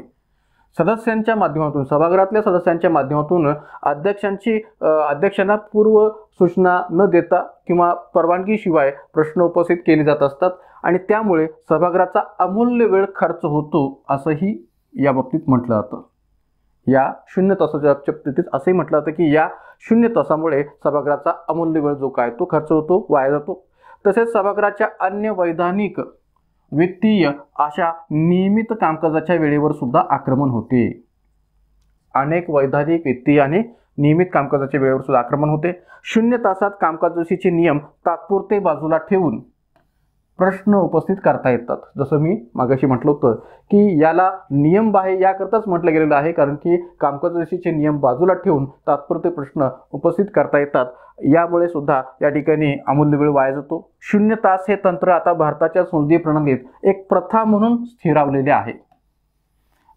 सदस्यांच्या माध्यमातून सभागृहातल्या सदस्यांच्या माध्यमातून अध्यक्षांना पूर्व सूचना न देता किंवा परवानगीशिवाय प्रश्न उपस्थित केले जात असतात आणि त्यामुळे सभागृहाचा अमूल्य वेळ खर्च होतो असंही या बाबतीत म्हटलं जातं. या शून्य तासाच्या बाबतीत असंही म्हटलं जातं की या शून्य तासामुळे सभागृहाचा अमूल्य वेळ जो काय तो खर्च होतो, वाया जातो. तसेच सभागृहाच्या अन्य वैधानिक, वित्तीय अशा नियमित कामकाजाच्या वेळेवर सुद्धा आक्रमण होते. अनेक वैधानिक, वित्तीय आणि नियमित कामकाजाच्या वेळेवर सुद्धा आक्रमण होते. शून्य तासात कामकाजाचे नियम तात्पुरते बाजूला ठेवून प्रश्न उपस्थित करता येतात. जसं मी मागाशी म्हटलं होतं की याला नियमबाह्य याकरताच म्हटलं गेलेलं आहे कारण की कामकाजाचे नियम बाजूला ठेवून तात्पुरते प्रश्न उपस्थित करता येतात. यामुळे सुद्धा या ठिकाणी अमूल्य वेळ वाया जातो. शून्य तास हे तंत्र आता भारताच्या संसदीय प्रणालीत एक प्रथा म्हणून स्थिरावलेले आहे.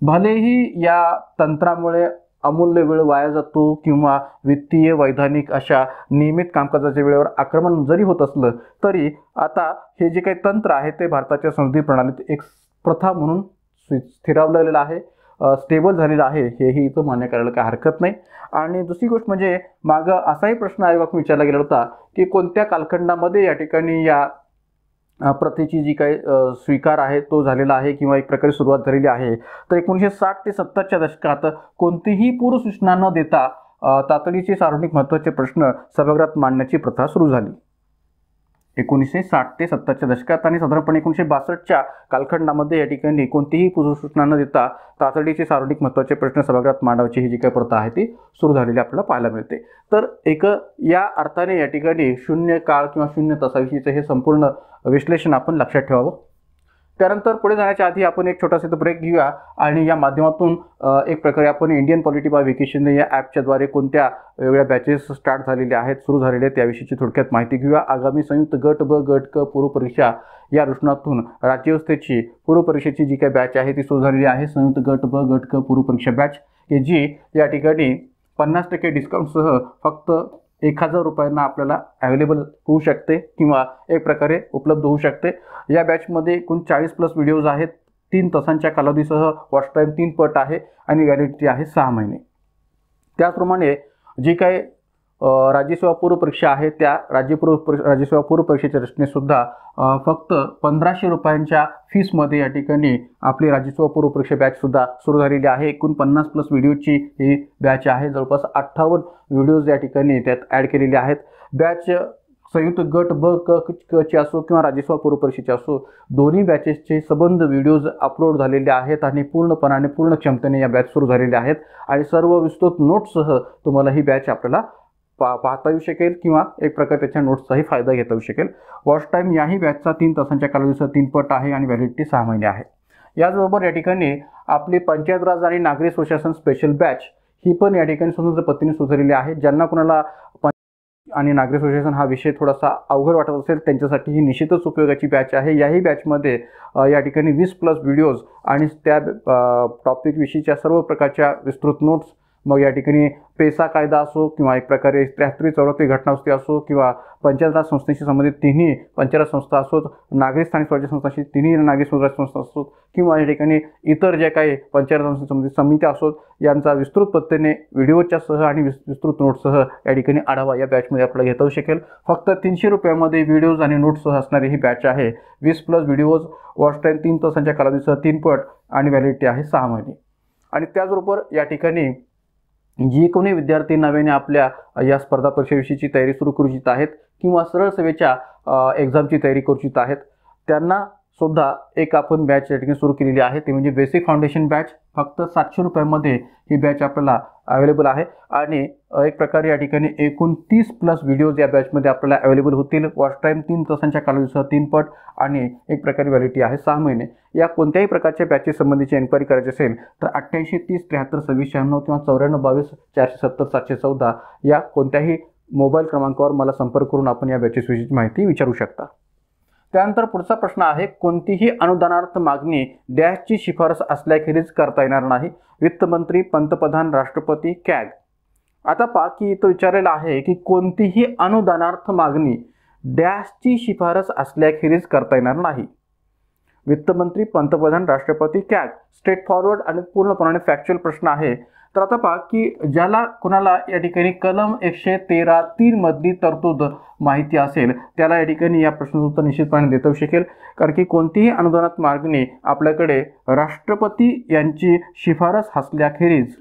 भलेही या तंत्रामुळे अमूल्य वेळ वाया जातो किंवा वित्तीय, वैधानिक अशा नियमित कामकाजाच्या वेळेवर आक्रमण जरी होत असलं तरी आता हे जे काही तंत्र आहे ते भारताच्या संसदीय प्रणालीत एक प्रथा म्हणून स्थिरावलेलं आहे, स्टेबल झालेलं आहे. हेही इथं मान्य करायला काही हरकत नाही. आणि दुसरी गोष्ट म्हणजे मागं असाही प्रश्न आयोगाकडून विचारला गेला होता की कोणत्या कालखंडामध्ये या ठिकाणी या प्रथेची जी काही स्वीकार आहे तो झालेला आहे किंवा एक प्रकारे सुरुवात झालेली आहे. तर 1960 ते 70च्या दशकात कोणतीही पूर्वसूचना न देता तातडीचे सार्वजनिक महत्त्वाचे प्रश्न सभागृहात मांडण्याची प्रथा सुरू झाली. 1960 ते 70च्या दशकात आणि साधारणपणे 1962च्या कालखंडामध्ये या ठिकाणी कोणतीही पूर्वसूचना न देता तातडीचे सार्वजनिक महत्त्वाचे प्रश्न सभागृहात मांडावयाची ही जी काही प्रथा आहे ती सुरू झालेली आपल्याला पाहायला मिळते. तर या अर्थाने या ठिकाणी शून्य काळ किंवा शून्य तासाविषयीचं हे संपूर्ण विश्लेषण आपण लक्षात ठेवावं. त्यानंतर पुढे जाण्याच्या आधी आपण एक छोटासा ब्रेक घेऊया आणि या माध्यमातून एक प्रकारे आपण इंडियन पॉलिटी बाय व्हेकेशन या ॲपच्याद्वारे कोणत्या वेगळ्या बॅचेस स्टार्ट झालेल्या आहेत, सुरू झालेल्या आहेत त्याविषयीची थोडक्यात माहिती घेऊया. आगामी संयुक्त गट ब गट क पूर्वपरीक्षा या दृष्टीतून राज्यव्यवस्थेची पूर्वपरीक्षेची जी काही बॅच आहे ती सुरू झालेली आहे. संयुक्त गट ब गट क पूर्वपरीक्षा बॅच की जी या ठिकाणी 50% डिस्काउंटसह फक्त 1000 रुपयांना आपल्याला अवेलेबल होऊ शकते किंवा एक प्रकारे उपलब्ध होऊ शकते. या बॅचमध्ये एकूण 40+ व्हिडिओज आहेत. 3 तासांच्या कालावधीसह वॉच टाईम 3 पट आहे आणि व्हॅलिडिटी आहे 6 महिने. त्याचप्रमाणे जी काही राज्यसेवा पूर्वपरीक्षा आहे त्या राज्यसेवा पूर्वपरीक्षेच्या दृष्टीनेसुद्धा फक्त 1500 रुपयांच्या फीसमध्ये या ठिकाणी आपली राज्यसेवा पूर्वपरीक्षा बॅचसुद्धा सुरू झालेली आहे. एकूण 50+ व्हिडिओची ही बॅच आहे. जवळपास 58 व्हिडिओज या ठिकाणी त्यात ॲड केलेले आहेत. बॅच संयुक्त गट ब क ची असो किंवा राज्यसेवा पूर्वपरीक्षेची असो दोन्ही बॅचेसचे संबंध व्हिडिओज अपलोड झालेले आहेत आणि पूर्ण क्षमतेने या बॅच सुरू झालेल्या आहेत आणि सर्व विस्तृत नोट्ससह तुम्हाला ही बॅच आपल्याला पाहता येऊ शकेल किंवा एक प्रकारे त्याच्या नोट्सचाही फायदा घेता येऊ शकेल. वॉच टाईम याही बॅचचा 3 तासांच्या कालावधीसह 3 पट आहे आणि व्हॅलिडिटी 6 महिने आहे. याचबरोबर या ठिकाणी आपली पंचायत राज आणि नागरी सुशासन स्पेशल बॅच ही पण या ठिकाणी स्वतंत्र पद्धतीने सुरू झालेली आहे. ज्यांना कुणाला आणि नागरी सुशासन हा विषय थोडासा अवघड वाटत असेल त्यांच्यासाठी ही निश्चितच उपयोगाची बॅच आहे. याही बॅचमध्ये या ठिकाणी 20+ व्हिडिओज आणि त्या टॉपिकविषयीच्या सर्व प्रकारच्या विस्तृत नोट्स, मग या ठिकाणी पेसा कायदा असो किंवा एक प्रकारे 73-84 घटनावस्ती असो किंवा पंचायत राज संस्थेशी संबंधित तिन्ही पंचायत राज संस्था असोत, नागरी स्थानिक स्वराज्य संस्थांशी तिन्ही नागरी स्वराज्य संस्था असोत किंवा या ठिकाणी इतर ज्या काही पंचायत राज संबंधित समित्या असोत यांचा विस्तृत पद्धतीने व्हिडिओच्या सह आणि विस्तृत नोट्ससह या ठिकाणी आढावा या बॅचमध्ये आपल्याला घेता येऊ शकेल. फक्त 300 रुपयामध्ये व्हिडिओज आणि नोट्ससह असणारी ही बॅच आहे. 20+ व्हिडिओज, वॉच टाईम 3 तासांच्या कालावधीसह 3 पट आणि व्हॅलिडिटी आहे 6 महिने. आणि त्याचबरोबर या ठिकाणी जी कोणी विद्यार्थी नव्याने आपल्या या स्पर्धा परीक्षेविषयीची तयारी सुरू करू इच्छित आहेत किंवा सरळ सेवेच्या एक्झामची तयारी करू इच्छित आहेत त्यांना सुद्धा एक आपण बॅच या ठिकाणी सुरू केलेली आहे. ते म्हणजे बेसिक फाउंडेशन बॅच. फक्त 700 रुपयामध्ये ही बॅच आपल्याला अवेलेबल आहे आणि एक प्रकारे या ठिकाणी एकूण 30+ व्हिडिओज या बॅचमध्ये आपल्याला अवेलेबल होतील. वॉच टाईम 3 तासांच्या कालावधीसह 3 पट आणि एक प्रकारे व्हॅलिडिटी आहे 6 महिने. या कोणत्याही प्रकारच्या बॅचेस संबंधीची एन्क्वायरी करायची असेल तर 88 30 73 26 96 किंवा 94 22 470 714 या कोणत्याही मोबाईल क्रमांकावर मला संपर्क करून आपण या बॅचेसविषयीची माहिती विचारू शकता. त्यानंतर पुढचा प्रश्न आहे, कोणतीही अनुदानार्थ मागणी डॅशची शिफारस असल्याखेरीज करता येणार नाही. वित्तमंत्री, पंतप्रधान, राष्ट्रपती, कॅग. आता पहा की इथं विचारलेलं आहे की कोणतीही अनुदानार्थ मागणी डॅशची शिफारस असल्याखेरीज करता येणार नाही. वित्तमंत्री, पंतप्रधान, राष्ट्रपती, कॅग. स्ट्रेट फॉरवर्ड आणि पूर्णपणे फॅक्च्युअल प्रश्न आहे. तर आता पहा की ज्याला कोणाला या ठिकाणी कलम 113(3) मधली तरतूद माहिती असेल त्याला या ठिकाणी या प्रश्नाचं उत्तर निश्चितपणे देता येऊ शकेल. कारण की कोणतीही अनुदानात मागणी आपल्याकडे राष्ट्रपती यांची शिफारस असल्याखेरीज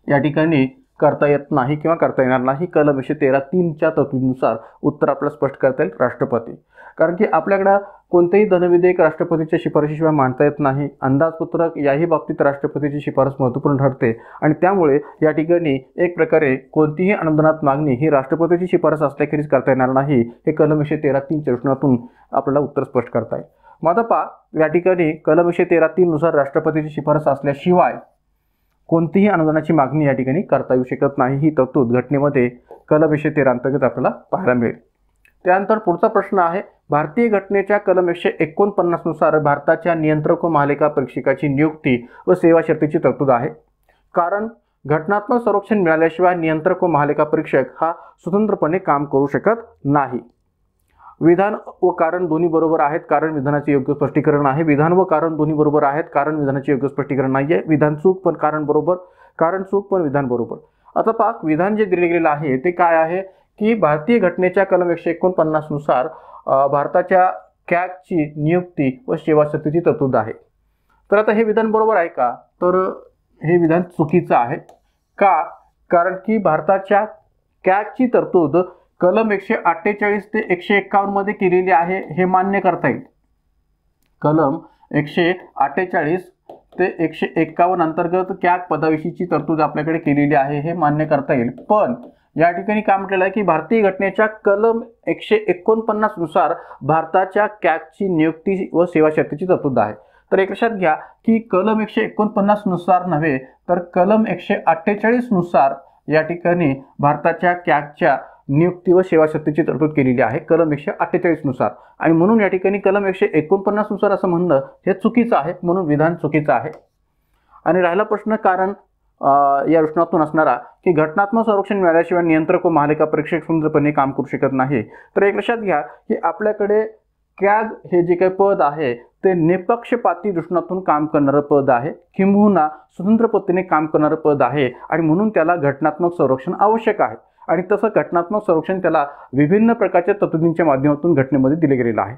या ठिकाणी करता येत नाही किंवा करता येणार नाही. कलम 113(3)च्या तरतुदीनुसार उत्तर आपल्याला स्पष्ट करता येईल राष्ट्रपती. कारण की आपल्याकडं कोणतेही धनविधेयक राष्ट्रपतीच्या शिफारशीशिवाय मांडता येत नाही. अंदाजपत्रक याही बाबतीत राष्ट्रपतीची शिफारस महत्त्वपूर्ण ठरते आणि त्यामुळे या ठिकाणी एक प्रकारे कोणतीही अनुदानात मागणी ही राष्ट्रपतीची शिफारस असल्याखेरीज करता येणार नाही. हे कलम 113(3)च्या प्रश्नातून आपल्याला उत्तर स्पष्ट करता येईल. मग आता पहा या ठिकाणी कलम 113(3) नुसार राष्ट्रपतीची शिफारस असल्याशिवाय कोणतीही अनुदानाची मागणी या ठिकाणी करता येऊ शकत नाही. ही तरतूद घटनेमध्ये कलम 113 अंतर्गत आपल्याला पाहायला मिळेल. त्यानंतर पुढचा प्रश्न आहे, भारतीय घटनेच्या कलम 149 नुसार भारताच्या नियंत्रक व महालेखा परीक्षकाची नियुक्ती व सेवा शर्तीची तरतूद आहे. कारण घटनात्मक संरक्षण मिळाल्याशिवाय नियंत्रक व महालेखा परीक्षक हा स्वतंत्रपणे काम करू शकत नाही. विधान व कारण दोन्ही बरोबर आहेत, कारण विधानाचे योग्य स्पष्टीकरण आहे. विधान व कारण दोन्ही बरोबर आहेत, कारण विधानाचे योग्य स्पष्टीकरण नाही आहे. विधान चूक पण कारण बरोबर, कारण चूक पण विधान बरोबर. आता पहा विधान जे दिले गेलेलं आहे ते काय आहे की भारतीय घटनेच्या कलम 149 नुसार भारताच्या कॅगची नियुक्ती व सेवा शर्तीची तरतूद आहे. तर आता हे विधान बरोबर आहे का? तर हे विधान चुकीचं आहे. का? कारण की भारताच्या कॅगची तरतूद कलम 148 ते 151 मध्ये केलेली आहे हे मान्य करता येईल. कलम 148 ते 151 अंतर्गत कॅग पदाविषयीची तरतूद आपल्याकडे केलेली आहे हे मान्य करता येईल. पण या ठिकाणी काय म्हटलेलं आहे की भारतीय घटनेच्या कलम 149 नुसार भारताच्या कॅगची नियुक्ती व सेवा शर्तीची तरतूद आहे. तर एक लक्षात घ्या की कलम 149 नुसार नव्हे तर कलम 148 नुसार या ठिकाणी भारताच्या कॅगच्या नियुक्ती व सेवा शर्तीची तरतूद केलेली आहे कलम 148 नुसार. आणि म्हणून या ठिकाणी कलम 149 नुसार असं म्हणणं हे चुकीचं आहे, म्हणून विधान चुकीचं आहे. आणि राहिला प्रश्न कारण या प्रश्नातून असणारा की घटनात्मक संरक्षण मिळाल्याशिवाय नियंत्रक व महालेखा परीक्षक स्वतंत्रपणे काम करू शकत नाही. तर एक लक्षात घ्या की आपल्याकडे कॅग हे जे काही पद आहे ते निपक्षपाती दृष्टीतून काम करणारं पद आहे, किंबहुना स्वतंत्र पद्धतीने काम करणारं पद आहे आणि म्हणून त्याला घटनात्मक संरक्षण आवश्यक आहे. आणि तसं घटनात्मक संरक्षण त्याला विभिन्न प्रकारच्या तरतुदींच्या माध्यमातून घटनेमध्ये दिले गेलेलं आहे.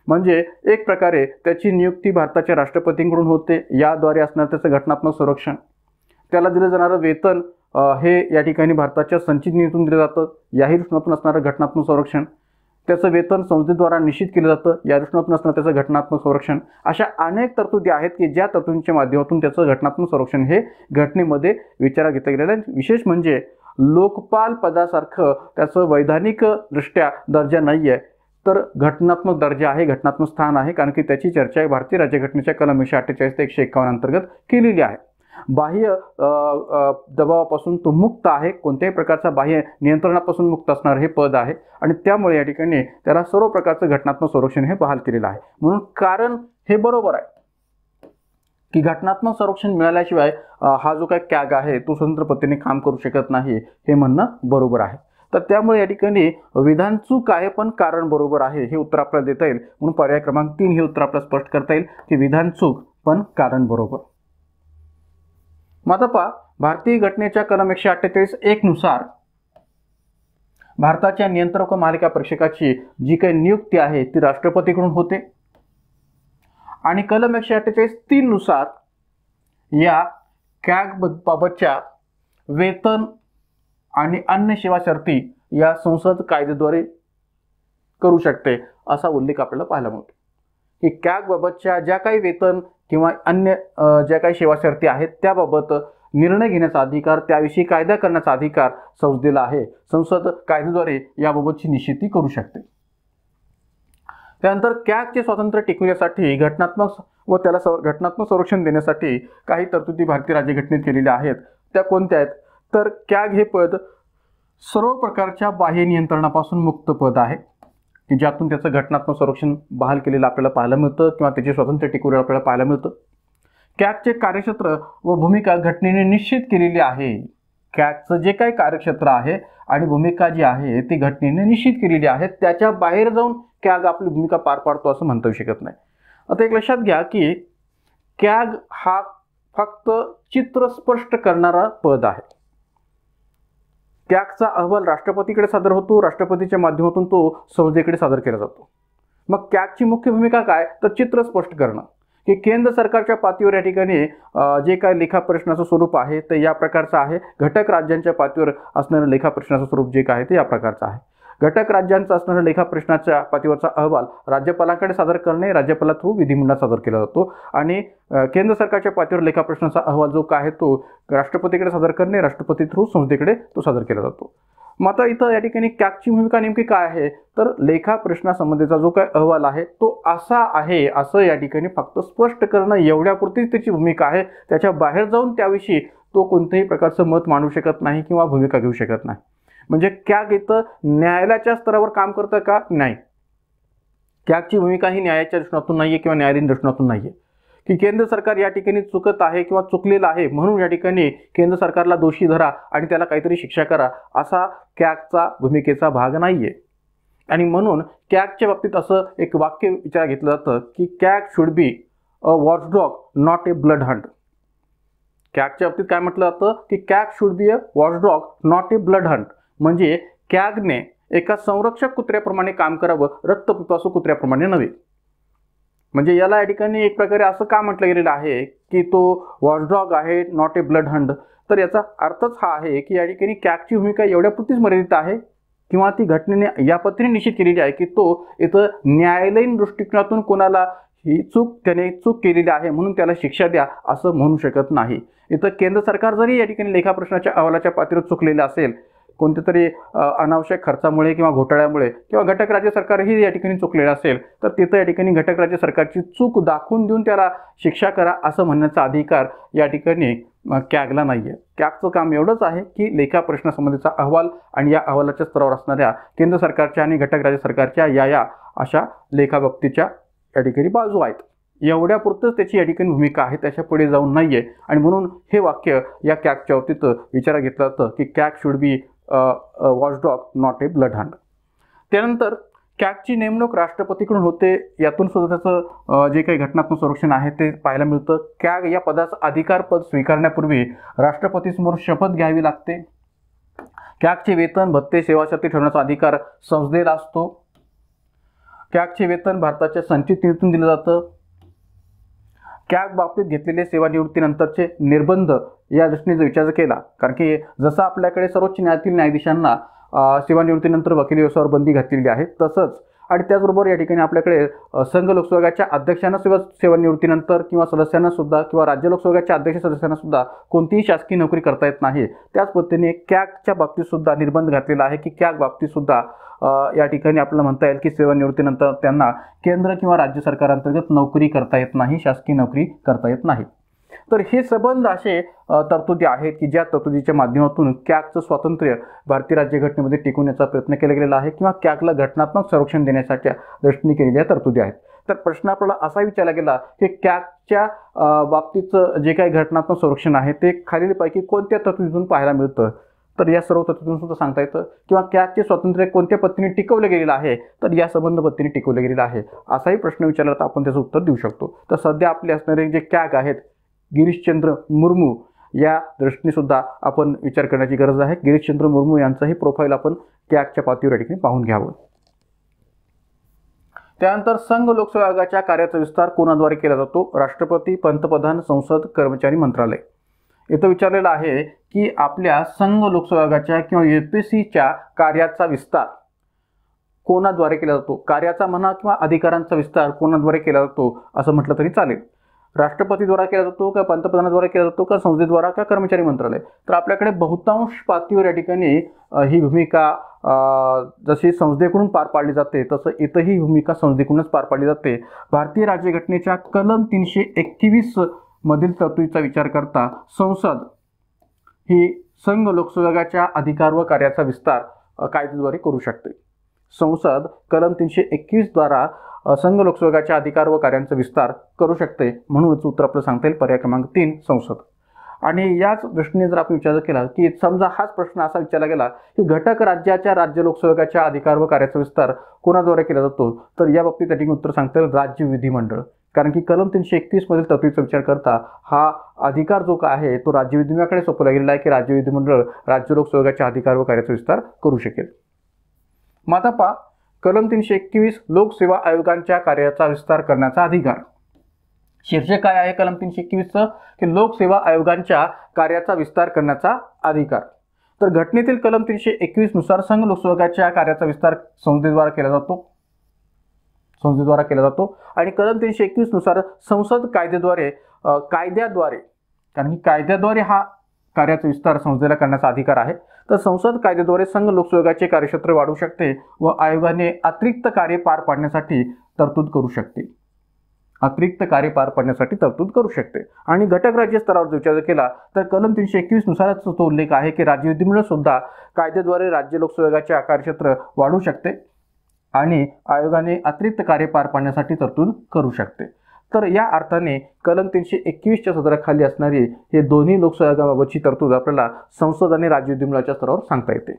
म्हणजे एक प्रकारे त्याची नियुक्ती भारताच्या राष्ट्रपतींकडून होते, याद्वारे असणार त्याचं घटनात्मक संरक्षण. त्याला दिलं जाणारं वेतन हे या ठिकाणी भारताच्या संचित निधीतून दिलं जातं, याही दृष्टीतून असणारं घटनात्मक संरक्षण. त्याचं वेतन संसदेद्वारा निश्चित केलं जातं, या दृष्टीतून असणारं त्याचं घटनात्मक संरक्षण. अशा अनेक तरतुदी आहेत की ज्या तरतुदींच्या माध्यमातून त्याचं घटनात्मक संरक्षण हे घटनेमध्ये विचारात घेतलं गेलेलं आहे. विशेष म्हणजे लोकपाल पदासारखं त्याचं वैधानिक दृष्ट्या दर्जा नाही आहे, तर घटनात्मक दर्जा आहे, घटनात्मक स्थान आहे, कारण की त्याची चर्चा भारतीय राज्यघटनेच्या कलम 148 ते 151 अंतर्गत केलेली आहे. बाह्य दबावापासून तो मुक्त आहे, कोणत्याही प्रकारचा बाह्य नियंत्रणापासून मुक्त असणारं हे पद आहे आणि त्यामुळे या ठिकाणी त्याला सर्व प्रकारचं घटनात्मक संरक्षण हे बहाल केलेलं आहे. म्हणून कारण हे बरोबर आहे की घटनात्मक संरक्षण मिळाल्याशिवाय हा जो काही कॅग आहे तो स्वतंत्र पद्धतीने काम करू शकत नाही, हे म्हणणं बरोबर आहे. तर त्यामुळे या ठिकाणी विधान चूक आहे पण कारण बरोबर आहे हे उत्तर आपल्याला देता येईल. म्हणून पर्याय क्रमांक 3 हे उत्तर आपल्याला स्पष्ट करता येईल की विधान चूक पण कारण बरोबर. माता भारतीय घटनेच्या कलम 148(1) नुसार भारताच्या नियंत्रक व महालेखा परीक्षकाची जी काही नियुक्ती आहे ती राष्ट्रपतीकडून होते आणि कलम 148(3) नुसार या कॅग बाबतच्या वेतन आणि अन्य सेवा शर्ती या संसद कायद्याद्वारे करू शकते असा उल्लेख आपल्याला पाहायला मिळतो की कॅग बाबतच्या ज्या काही वेतन किंवा अन्य ज्या काही सेवा शर्ती आहेत त्याबाबत निर्णय घेण्याचा अधिकार, त्याविषयी कायदा करण्याचा अधिकार संसदेला आहे. संसद कायद्याद्वारे याबाबतची निश्चिती करू शकते. त्यानंतर कॅगचे स्वातंत्र्य टिकवण्यासाठी घटनात्मक व त्याला घटनात्मक संरक्षण देण्यासाठी काही तरतुदी भारतीय राज्यघटनेत केलेल्या आहेत. त्या कोणत्या आहेत तर कॅग हे पद सर्व प्रकारच्या बाह्य नियंत्रणापासून मुक्त पद आहे की ज्यातून त्याचं घटनात्मक संरक्षण बहाल केलेलं आपल्याला पाहायला मिळतं किंवा त्याचे स्वातंत्र्य टिकवलेलं आपल्याला पाहायला मिळतं. कॅगचे कार्यक्षेत्र व भूमिका घटनेने निश्चित केलेली आहे. कॅगचं जे काही कार्यक्षेत्र आहे आणि भूमिका जी आहे ती घटनेने निश्चित केलेली आहे, त्याच्या बाहेर जाऊन कॅग आपली भूमिका पार पाडतो असं म्हणता येऊ शकत नाही. आता एक लक्षात घ्या की कॅग हा फक्त चित्र स्पष्ट करणारा पद आहे. कॅगचा अहवाल राष्ट्रपतीकडे सादर होतो, राष्ट्रपतीच्या माध्यमातून तो संसदेकडे सादर केला जातो. मग कॅगची मुख्य भूमिका काय तर चित्र स्पष्ट करणं की केंद्र सरकारच्या पातळीवर या ठिकाणी जे काही लेखा परीक्षणाचं स्वरूप आहे ते या प्रकारचं आहे. घटक राज्यांच्या पातळीवर असणारं लेखा परीक्षणाचं स्वरूप जे काय ते या प्रकारचं आहे. घटक राज्यांचा असणाऱ्या लेखा परीक्षणाच्या पातळीवरचा अहवाल राज्यपालांकडे सादर करणे, राज्यपाला थ्रू विधिमंडळात सादर केला जातो आणि केंद्र सरकारच्या पातळीवर लेखा परीक्षणाचा अहवाल जो काय आहे तो राष्ट्रपतीकडे सादर करणे, राष्ट्रपती थ्रू संसदेकडे तो सादर केला जातो. मग आता इथं या ठिकाणी कॅगची भूमिका नेमकी काय आहे तर लेखा परीक्षणासंबंधीचा जो काही अहवाल आहे तो असा आहे असं या ठिकाणी फक्त स्पष्ट करणं एवढ्यापुरतीच त्याची भूमिका आहे. त्याच्या बाहेर जाऊन त्याविषयी तो कोणत्याही प्रकारचं मत मांडू शकत नाही किंवा भूमिका घेऊ शकत नाही. म्हणजे कॅग इथं न्यायालयाच्या स्तरावर काम करतं का नाही. कॅगची भूमिका ही न्यायाच्या दृष्टीतून नाहीये किंवा न्यायालयीन दृष्टीतून नाहीये की केंद्र सरकार या ठिकाणी चुकत आहे किंवा चुकलेलं आहे म्हणून या ठिकाणी केंद्र सरकारला दोषी धरा आणि त्याला काहीतरी शिक्षा करा असा कॅगचा भूमिकेचा भाग नाहीये. आणि म्हणून कॅगच्या बाबतीत असं एक वाक्य विचारात घेतलं जातं की CAG should be a watchdog not a blood hunt. कॅगच्या बाबतीत काय म्हटलं जातं की CAG should be a watchdog not a blood hunt. म्हणजे कॅगने एका संरक्षक कुत्र्याप्रमाणे काम करावं, रक्तपिपासू कुत्र्याप्रमाणे नव्हे. म्हणजे याला या ठिकाणी एक प्रकारे असं का म्हटलं गेलेलं आहे की तो वॉचडॉग आहे नॉट ए ब्लड हंट. तर याचा अर्थच हा आहे की या ठिकाणी कॅगची भूमिका एवढ्यापुरतीच मर्यादित आहे किंवा ती घटनेने या पद्धतीने निश्चित केलेली आहे की तो इथं न्यायालयीन दृष्टिकोनातून कोणाला ही त्याने चूक केलेली आहे म्हणून त्याला शिक्षा द्या असं म्हणू शकत नाही. इथं केंद्र सरकार जरी या ठिकाणी लेखाप्रश्नाच्या अहवालाच्या पातळीवर चुकलेलं असेल, कोणत्या तरी अनावश्यक खर्चामुळे किंवा घोटाळ्यामुळे किंवा घटक राज्य सरकारही या ठिकाणी चुकलेलं असेल, तर तिथं या ठिकाणी घटक राज्य सरकारची चूक दाखवून देऊन त्याला शिक्षा करा असं म्हणण्याचा अधिकार या ठिकाणी कॅगला नाही आहे. कॅगचं काम एवढंच आहे की लेखाप्रश्नासंबंधीचा अहवाल आणि या अहवालाच्या स्तरावर असणाऱ्या केंद्र सरकारच्या आणि घटक राज्य सरकारच्या या अशा लेखाबाबतीच्या या ठिकाणी बाजू आहेत, एवढ्यापुरतंच त्याची या ठिकाणी भूमिका आहे, त्याच्या पुढे जाऊन नाही आहे. आणि म्हणून हे वाक्य या कॅगच्या बाबतीत विचारात घेतलं जातं की CAG should B watchdog not a blood Hunt. त्यानंतर कॅगची नेमणूक राष्ट्रपतीकडून होते, यातून सुद्धा त्याचं जे काही घटनात्मक संरक्षण आहे ते पाहायला मिळतं. कॅग या पदाचं अधिकारपद स्वीकारण्यापूर्वी राष्ट्रपतीसमोर शपथ घ्यावी लागते. कॅगचे वेतन, भत्ते, सेवाशर्ती ठेवण्याचा अधिकार संसदेला असतो. कॅगचे वेतन भारताच्या संचित निधीतून दिलं जातं. कॅग बाबतीत घेतलेले सेवानिवृत्तीनंतरचे निर्बंध या दृष्टीने जर विचार केला, कारण की जसं आपल्याकडे सर्वोच्च न्यायालयातील न्यायाधीशांना सेवानिवृत्तीनंतर वकिली व्यवसायावर बंदी घातलेली आहे, तसंच आणि त्याचबरोबर या ठिकाणी आपल्याकडे संघ लोकसेवा अध्यक्षांना सेवानिवृत्तीनंतर किंवा सदस्यांना सुद्धा किंवा राज्य लोकसेवा अध्यक्ष सदस्यांना सुद्धा कोणतीही शासकीय नोकरी करता येत नाही. त्याच पद्धतीने कॅगच्या बाबतीत सुद्धा निर्बंध घातलेला आहे की कॅग बाबतीत सुद्धा या ठिकाणी आपल्याला म्हणता येईल की सेवानिवृत्तीनंतर त्यांना केंद्र किंवा राज्य सरकारांतर्गत नोकरी करता येत नाही, शासकीय नोकरी करता येत नाही. तर हे संबंध असे तरतुदी आहेत की ज्या तरतुदीच्या माध्यमातून कॅगचं स्वातंत्र्य भारतीय राज्यघटनेमध्ये टिकवण्याचा प्रयत्न केला गेलेला आहे किंवा कॅगला घटनात्मक संरक्षण देण्याच्या दृष्टीने केलेल्या तरतुदी आहेत. तर प्रश्न आपल्याला असा विचारला गेला की कॅगच्या बाबतीचं जे काही घटनात्मक संरक्षण आहे ते खालीलपैकी कोणत्या तरतुदीतून पाहायला मिळतं, तर या सर्व तरतुदीतून सुद्धा सांगता येतं. किंवा कॅगचे स्वातंत्र्य कोणत्या पद्धतीने टिकवलं गेलेलं आहे, तर या संबंध पद्धतीने टिकवलं गेलेलं आहे असाही प्रश्न विचारला तर आपण त्याचं उत्तर देऊ शकतो. तर सध्या आपले असणारे जे कॅग आहेत, गिरीशचंद्र मुर्मू या दृष्टीने सुद्धा आपण विचार करण्याची गरज आहे. गिरीशचंद्र मुर्मू यांचाही प्रोफाईल आपण कॅगच्या पातळीवर या ठिकाणी पाहून घ्यावं. त्यानंतर संघ लोकसेवा आयोगाच्या कार्याचा विस्तार कोणाद्वारे केला जातो? राष्ट्रपती, पंतप्रधान, संसद, कर्मचारी मंत्रालय. इथं विचारलेलं आहे की आपल्या संघ लोकसेवा आयोगाच्या किंवा UPSCच्या कार्याचा विस्तार कोणाद्वारे केला जातो? कार्याचा म्हणा किंवा अधिकारांचा विस्तार कोणाद्वारे केला जातो असं म्हटलं तरी चालेल. राष्ट्रपतीद्वारा केला जातो का पंतप्रधानाद्वारा केला जातो का संसदेद्वारा का कर्मचारी मंत्रालय? तर आपल्याकडे बहुतांश पातळीवर या ठिकाणी ही भूमिका जशी संसदेकडून पार पाडली जाते तसं इथंही भूमिका संसदेकडूनच पार पाडली जाते. भारतीय राज्यघटनेच्या कलम 321 मधील तरतुदीचा विचार करता संसद ही संघ लोकसेवा अधिकार व कार्याचा विस्तार कायद्याद्वारे करू शकते. संसद कलम 321 द्वारा संघ लोकसेवा अधिकार व कार्यांचा विस्तार करू शकते. म्हणूनच उत्तर आपलं सांगता येईल पर्याय क्रमांक 3 संसद. आणि याच दृष्टीने जर आपण विचार केला की समजा हाच प्रश्न असा विचारला गेला की घटक राज्याच्या राज्य लोकसेवकाच्या अधिकार व कार्याचा विस्तार कोणाद्वारे केला जातो, तर या बाबतीत त्या ठिकाणी उत्तर सांगता येईल राज्य विधिमंडळ. कारण की कलम 321 मधील तरतुदीचा विचार करता हा अधिकार जो काय आहे तो राज्य विधिमंडळाकडे सोपवला गेलेला आहे की राज्य विधिमंडळ राज्य लोकसेवकाच्या अधिकार व कार्याचा विस्तार करू शकेल. माता पा कलम 321 लोकसेवा आयोगांच्या कार्याचा विस्तार करण्याचा अधिकार. शीर्षक काय आहे कलम 321चं की लोकसेवा आयोगांच्या कार्याचा विस्तार करण्याचा अधिकार. तर घटनेतील कलम 321 नुसार संघ लोकसेवकाच्या कार्याचा विस्तार संसदेद्वारा केला जातो आणि कलम 321 नुसार संसद कायद्याद्वारे कारण की कायद्याद्वारे हा कार्याचा विस्तार संसदेला करण्याचा अधिकार आहे. तर संसद कायद्याद्वारे संघ लोकसेवकाचे कार्यक्षेत्र वाढवू शकते व आयोगाने अतिरिक्त कार्य पार पाडण्यासाठी तरतूद करू शकते. आणि घटक राज्य स्तरावर विचार केला तर कलम 321 नुसारच तो उल्लेख आहे की राज्य विधिमंडळ सुद्धा कायद्याद्वारे राज्य लोकसेवकाचे कार्यक्षेत्र वाढवू शकते आणि आयोगाने अतिरिक्त कार्य पार पाडण्यासाठी तरतूद करू शकते. तर या अर्थाने कलम 321च्या सदराखाली असणारी हे दोन्ही लोकसेवा आयोगाबाबतची तरतूद आपल्याला संसद आणि राज्य विधिमंडळाच्या स्तरावर सांगता येते.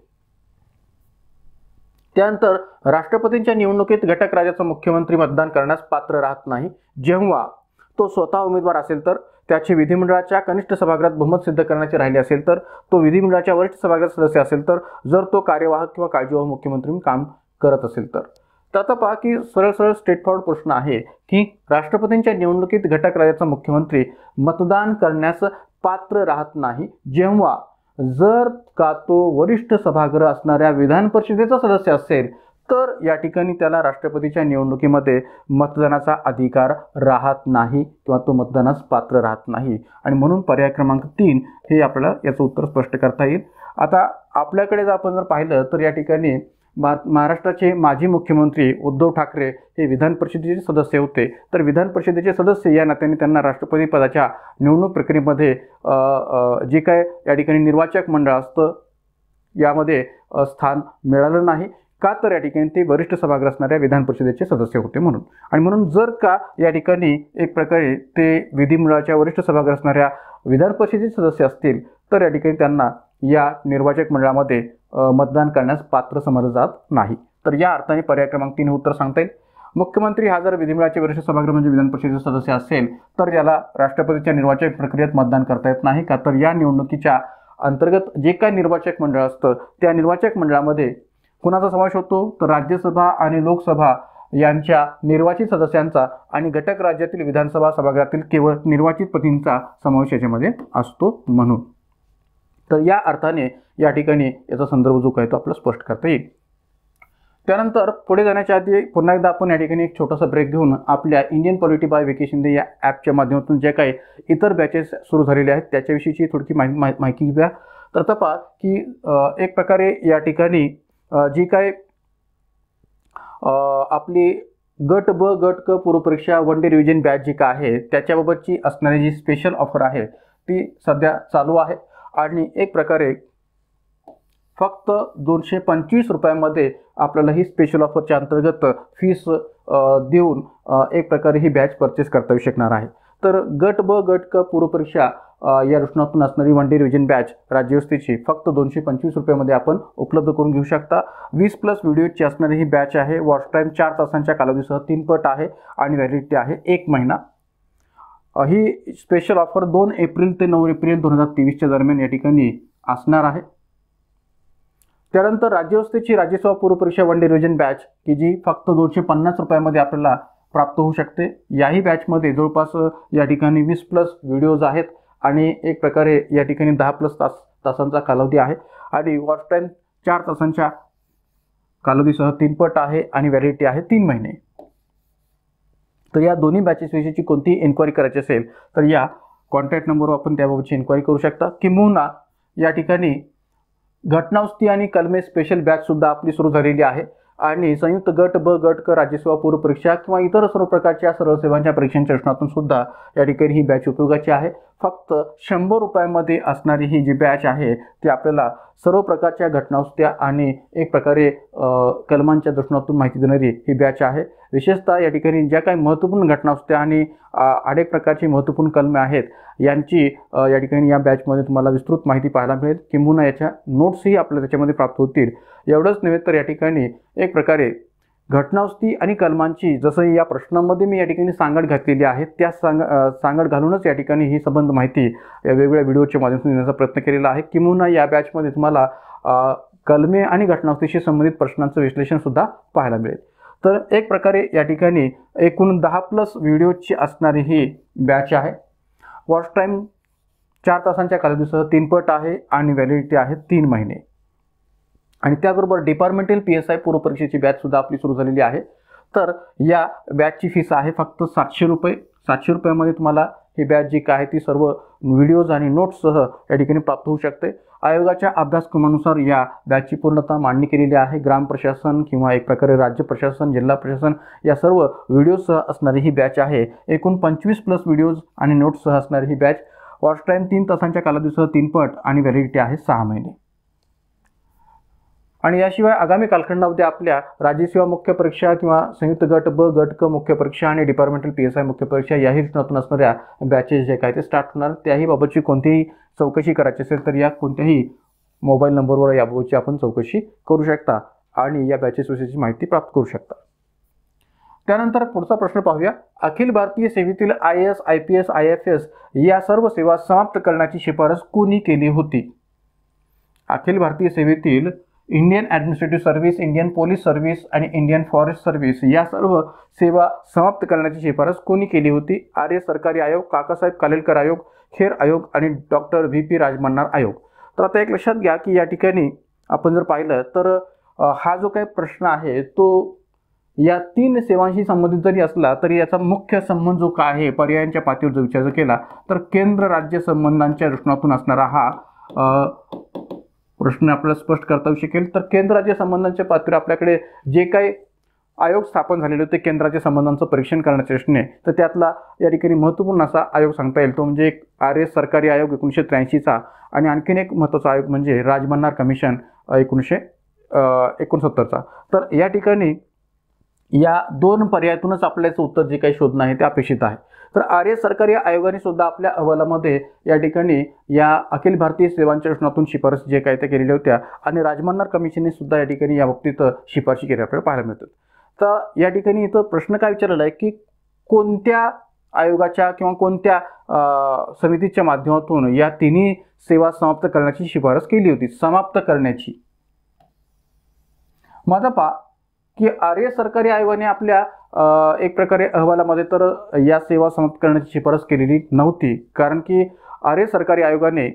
त्यानंतर राष्ट्रपतींच्या निवडणुकीत घटक राज्याचा मुख्यमंत्री मतदान करण्यास पात्र राहत नाही. जेव्हा तो स्वतः उमेदवार असेल तर, त्याचे विधिमंडळाच्या कनिष्ठ सभागृहात बहुमत सिद्ध करण्याचे राहिले असेल तर, तो विधिमंडळाच्या वरिष्ठ सभागृहात सदस्य असेल तर, जर तो कार्यवाहक किंवा काळजीवाहक मुख्यमंत्री म्हणून काम करत असेल तर. तर आता पहा की सरळ स्ट्रेट फॉरवर्ड प्रश्न आहे की राष्ट्रपतींच्या निवडणुकीत घटक राज्याचा मुख्यमंत्री मतदान करण्यास पात्र राहत नाही जेव्हा जर का तो वरिष्ठ सभागृह असणाऱ्या विधान परिषदेचा सदस्य असेल तर या ठिकाणी त्याला राष्ट्रपतीच्या निवडणुकीमध्ये मतदानाचा अधिकार राहत नाही किंवा तो मतदानास पात्र राहत नाही. आणि म्हणून पर्याय क्रमांक 3 हे आपल्याला याचं उत्तर स्पष्ट करता येईल. आता आपल्याकडे जर आपण पाहिलं तर या ठिकाणी महाराष्ट्राचे माजी मुख्यमंत्री उद्धव ठाकरे हे विधान परिषदेचे सदस्य होते. तर विधान परिषदेचे सदस्य या नात्याने त्यांना राष्ट्रपती पदाच्या निवडणूक प्रक्रियेमध्ये जे काय या ठिकाणी निर्वाचक मंडळ असतं यामध्ये स्थान मिळालं नाही. का तर या ठिकाणी ते वरिष्ठ सभागृह असणाऱ्या विधान परिषदेचे सदस्य होते म्हणून. आणि म्हणून जर का या ठिकाणी एक प्रकारे ते विधिमंडळाच्या वरिष्ठ सभागृह असणाऱ्या विधान परिषदेचे सदस्य असतील तर या ठिकाणी त्यांना या निर्वाचक मंडळामध्ये मतदान करण्यास पात्र समजलं जात नाही. तर या अर्थाने पर्याय क्रमांक 3 उत्तर सांगता येईल. मुख्यमंत्री हा जर विधिमंडळाचे वरिष्ठ सभागृह म्हणजे विधान परिषदेचे सदस्य असेल तर याला राष्ट्रपतीच्या निर्वाचक प्रक्रियेत मतदान करता येत नाही. का तर या निवडणुकीच्या अंतर्गत जे काय निर्वाचक मंडळ असतं त्या निर्वाचक मंडळामध्ये कुणाचा समावेश होतो तर राज्यसभा आणि लोकसभा यांच्या निर्वाचित सदस्यांचा आणि घटक राज्यातील विधानसभा सभागृहातील केवळ निर्वाचित प्रतिनिधींचा समावेश याच्यामध्ये असतो म्हणून. तर या अर्थाने या ठिकाणी याचा संदर्भ जो काय तो आपल्याला स्पष्ट करता येईल. त्यानंतर पुढे जाण्याच्या आधी पुन्हा एकदा आपण या ठिकाणी एक छोटासा ब्रेक घेऊन आपल्या Indian polity bye vacation day या ॲपच्या माध्यमातून जे काही इतर बॅचेस सुरू झालेले आहेत त्याच्याविषयीची थोडकी माहिती घेऊया. तर तपा की एक प्रकारे या ठिकाणी जी काय आपली गट ब गट क पूर्वपरीक्षा वन डे रिव्हिजन बॅच जी काय आहे त्याच्याबाबतची असणारी जी स्पेशल ऑफर आहे ती सध्या चालू आहे. आणि एक प्रकारे फक्त 225 रुपयामध्ये आपल्याला ही स्पेशल ऑफरच्या अंतर्गत फीस देऊन एक प्रकारे ही बॅच परचेस करता येऊ शकणार आहे. तर गट ब गट क पूर्वपरीक्षा या रुग्णातून असणारी वन डे रिव्हिजन बॅच राज्यव्यवस्थेची फक्त 225 रुपयामध्ये आपण उपलब्ध करून घेऊ शकता. 20+ व्हिडिओची असणारी ही बॅच आहे. वॉच टाईम 4 तासांच्या कालावधीसह 3 पट आहे आणि व्हॅलिडिटी आहे 1 महिना. ही स्पेशल ऑफर 2 एप्रिल ते 9 एप्रिल 2023च्या दरम्यान या ठिकाणी असणार आहे. त्यानंतर राज्यव्यवस्थेची राज्यसेवा पूर्वपरीक्षा वन डे रिव्हिजन बॅच की जी फक्त 250 रुपयामध्ये आपल्याला प्राप्त होऊ शकते. याही बॅचमध्ये जवळपास या ठिकाणी 20+ व्हिडिओज आहेत आणि एक प्रकारे या ठिकाणी 10+ तासांचा कालावधी आहे आणि वॉच टाईम 4 तासांच्या कालावधीसह 3 पट आहे आणि व्हॅलिडिटी आहे 3 महिने. तर या दोन्ही बॅचेस विषयीची कोणतीही एन्क्वायरी करायची असेल तर या कॉन्टॅक्ट नंबरवर आपण त्याबाबतची एन्क्वायरी करू शकता. किंबहुना या ठिकाणी घटनावस्ती आणि कलमे स्पेशल बॅचसुद्धा आपली सुरू झालेली आहे आणि संयुक्त गट ब गट क राज्यसेवा पूर्वपरीक्षा किंवा इतर सर्व प्रकारच्या सर्व सेवांच्या परीक्षांच्या रचनातून सुद्धा या ठिकाणी ही बॅच उपयोगाची आहे. फक्त 100 रुपयामध्ये असणारी ही जी बॅच आहे ती आपल्याला सर्व प्रकारच्या घटनावस्त्या आणि एक प्रकारे कलमांच्या दृष्टीतून माहिती देणारी ही बॅच आहे. विशेषतः या ठिकाणी ज्या काही महत्त्वपूर्ण घटनावस्त्या आणि अनेक प्रकारची महत्त्वपूर्ण कलमे आहेत यांची या ठिकाणी या बॅचमध्ये तुम्हाला विस्तृत माहिती पाहायला मिळेल. किंबहुना याच्या नोट्सही आपल्याला त्याच्यामध्ये प्राप्त होतील. एवढंच नव्हे तर या ठिकाणी एक प्रकारे घटनावस्ती आणि कलमांची जसं या प्रश्नांमध्ये मी या ठिकाणी सांगड घातलेली आहे त्या सांगड घालूनच या ठिकाणी ही संबंध माहिती या वेगवेगळ्या व्हिडिओच्या माध्यमातून देण्याचा प्रयत्न केलेला आहे. किंबहुना या बॅचमध्ये तुम्हाला कलमे आणि घटनावस्तीशी संबंधित प्रश्नांचं विश्लेषणसुद्धा पाहायला मिळेल. तर एक प्रकारे या ठिकाणी एकूण 10+ व्हिडिओची असणारी ही बॅच आहे. वॉच टाईम 4 तासांच्या कालावधीसह 3 पट आहे आणि व्हॅलिडिटी आहे 3 महिने. आणि त्याचबरोबर डिपार्टमेंटल PSI पूर्वपरीक्षेची बॅचसुद्धा आपली सुरू झालेली आहे. तर या बॅचची फीस आहे फक्त 700 रुपये. 700 रुपयामध्ये तुम्हाला ही बॅच जी काय आहे ती सर्व व्हिडिओज आणि नोट्ससह या ठिकाणी प्राप्त होऊ शकते. आयोगाच्या अभ्यासक्रमानुसार या बॅचची पूर्णतः मांडणी केलेली आहे. ग्राम प्रशासन किंवा एक प्रकारे राज्य प्रशासन जिल्हा प्रशासन या सर्व व्हिडिओसह असणारी ही बॅच आहे. एकूण 25+ व्हिडिओज आणि नोट्ससह असणारी ही बॅच. वॉच टाईम 3 तासांच्या कालावधीसह 3 पट आणि व्हॅलिडिटी आहे 6 महिने. आणि याशिवाय आगामी कालखंडामध्ये आपल्या राज्यसेवा मुख्य परीक्षा किंवा संयुक्त गट ब गट क मुख्य परीक्षा आणि डिपार्टमेंटल PSI मुख्य परीक्षा याही रचनातून असणाऱ्या बॅचेस जे काय ते स्टार्ट होणार. त्याही बाबतची कोणतीही चौकशी करायची असेल तर या कोणत्याही मोबाईल नंबरवर याबाबतची आपण चौकशी करू शकता आणि या बॅचेस विषयीची माहिती प्राप्त करू शकता. त्यानंतर पुढचा प्रश्न पाहूया. अखिल भारतीय सेवेतील IAS IPS IFS या सर्व सेवा समाप्त करण्याची शिफारस कोणी केली होती? अखिल भारतीय सेवेतील Indian administrative service, Indian police service आणि इंडियन फॉरेस्ट सर्व्हिस या सर्व सेवा समाप्त करण्याची शिफारस कोणी केली होती? आर्य सरकारी आयोग, काकासाहेब कालेलकर आयोग, खेर आयोग आणि डॉक्टर VP राजमन्नार आयोग. तर आता एक लक्षात घ्या की या ठिकाणी आपण जर पाहिलं तर हा जो काही प्रश्न आहे तो या 3 सेवांशी संबंधित जरी असला तरी याचा मुख्य संबंध जो काय आहे पर्यायांच्या पातळीवर जर विचार केला तर केंद्र राज्य संबंधांच्या दृष्टिकोनातून असणारा हा प्रश्न आपल्याला स्पष्ट करता येऊ शकेल। तर केंद्र राज्य संबंधांच्या पातळीवर आपल्याकडे जे काही आयोग स्थापन झालेले होते केंद्र राज्य संबंधांचं परीक्षण करण्याच्या दृष्टीने, तर त्यातला या ठिकाणी महत्त्वपूर्ण असा आयोग सांगता येईल तो म्हणजे एक RS सरकारी आयोग 1983चा आणि आणखीन एक महत्त्वाचा आयोग म्हणजे राजमन्नार कमिशन 1969चा। तर या ठिकाणी या 2 पर्यायातूनच आपल्याचं उत्तर जे काही शोधणं आहे ते अपेक्षित आहे। तर RS सरकारी आयोगाने सुद्धा आपल्या अहवालामध्ये या ठिकाणी या अखिल भारतीय सेवांच्या दृष्टिकोनातून शिफारस जे काही ते केलेल्या होत्या आणि राजमन्नार कमिशनने सुद्धा या ठिकाणी या बाबतीत शिफारशी केल्या आपल्याला पाहायला मिळतात। तर या ठिकाणी इथं प्रश्न काय विचारलेला आहे की कोणत्या आयोगाच्या किंवा कोणत्या समितीच्या माध्यमातून या तिन्ही सेवा समाप्त करण्याची शिफारस केली होती, समाप्त करण्याची। माझा पहा की RS सरकारी आयोगाने आपल्या एक प्रकारे अहवालामध्ये तर या सेवा समाप्त करण्याची शिफारस केलेली नव्हती, कारण की RS सरकारी आयोगाने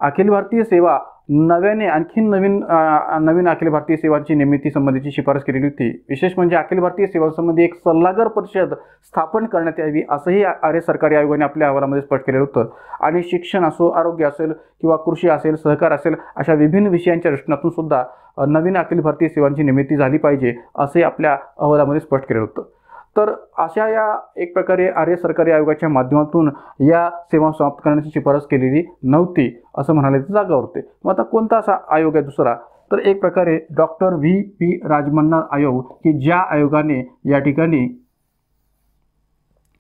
अखिल भारतीय सेवा नव्याने आणखीन नवीन अखिल भारतीय सेवांची निर्मिती संबंधीची शिफारस केलेली होती। विशेष म्हणजे अखिल भारतीय सेवांसंबंधी एक सल्लागार परिषद स्थापन करण्यात यावी असंही RS सरकारी आयोगाने आपल्या अहवालामध्ये स्पष्ट केलेलं होतं आणि शिक्षण असो, आरोग्य असेल किंवा कृषी असेल, सहकार असेल अशा विभिन्न विषयांच्या दृष्टीकोनातून सुद्धा नवीन अखिल भारतीय सेवांची निर्मिती झाली पाहिजे असे आपल्या अहवालामध्ये स्पष्ट केलेलं होतं। तर अशा या एक प्रकारे RS सरकारी आयोगाच्या माध्यमातून या सेवा समाप्त करण्याची शिफारस केलेली नव्हती असं म्हणाले तर जागा उरते। मग आता कोणता असा आयोग आहे दुसरा, तर एक प्रकारे डॉक्टर VP राजमन्नार आयोग की ज्या आयोगाने या ठिकाणी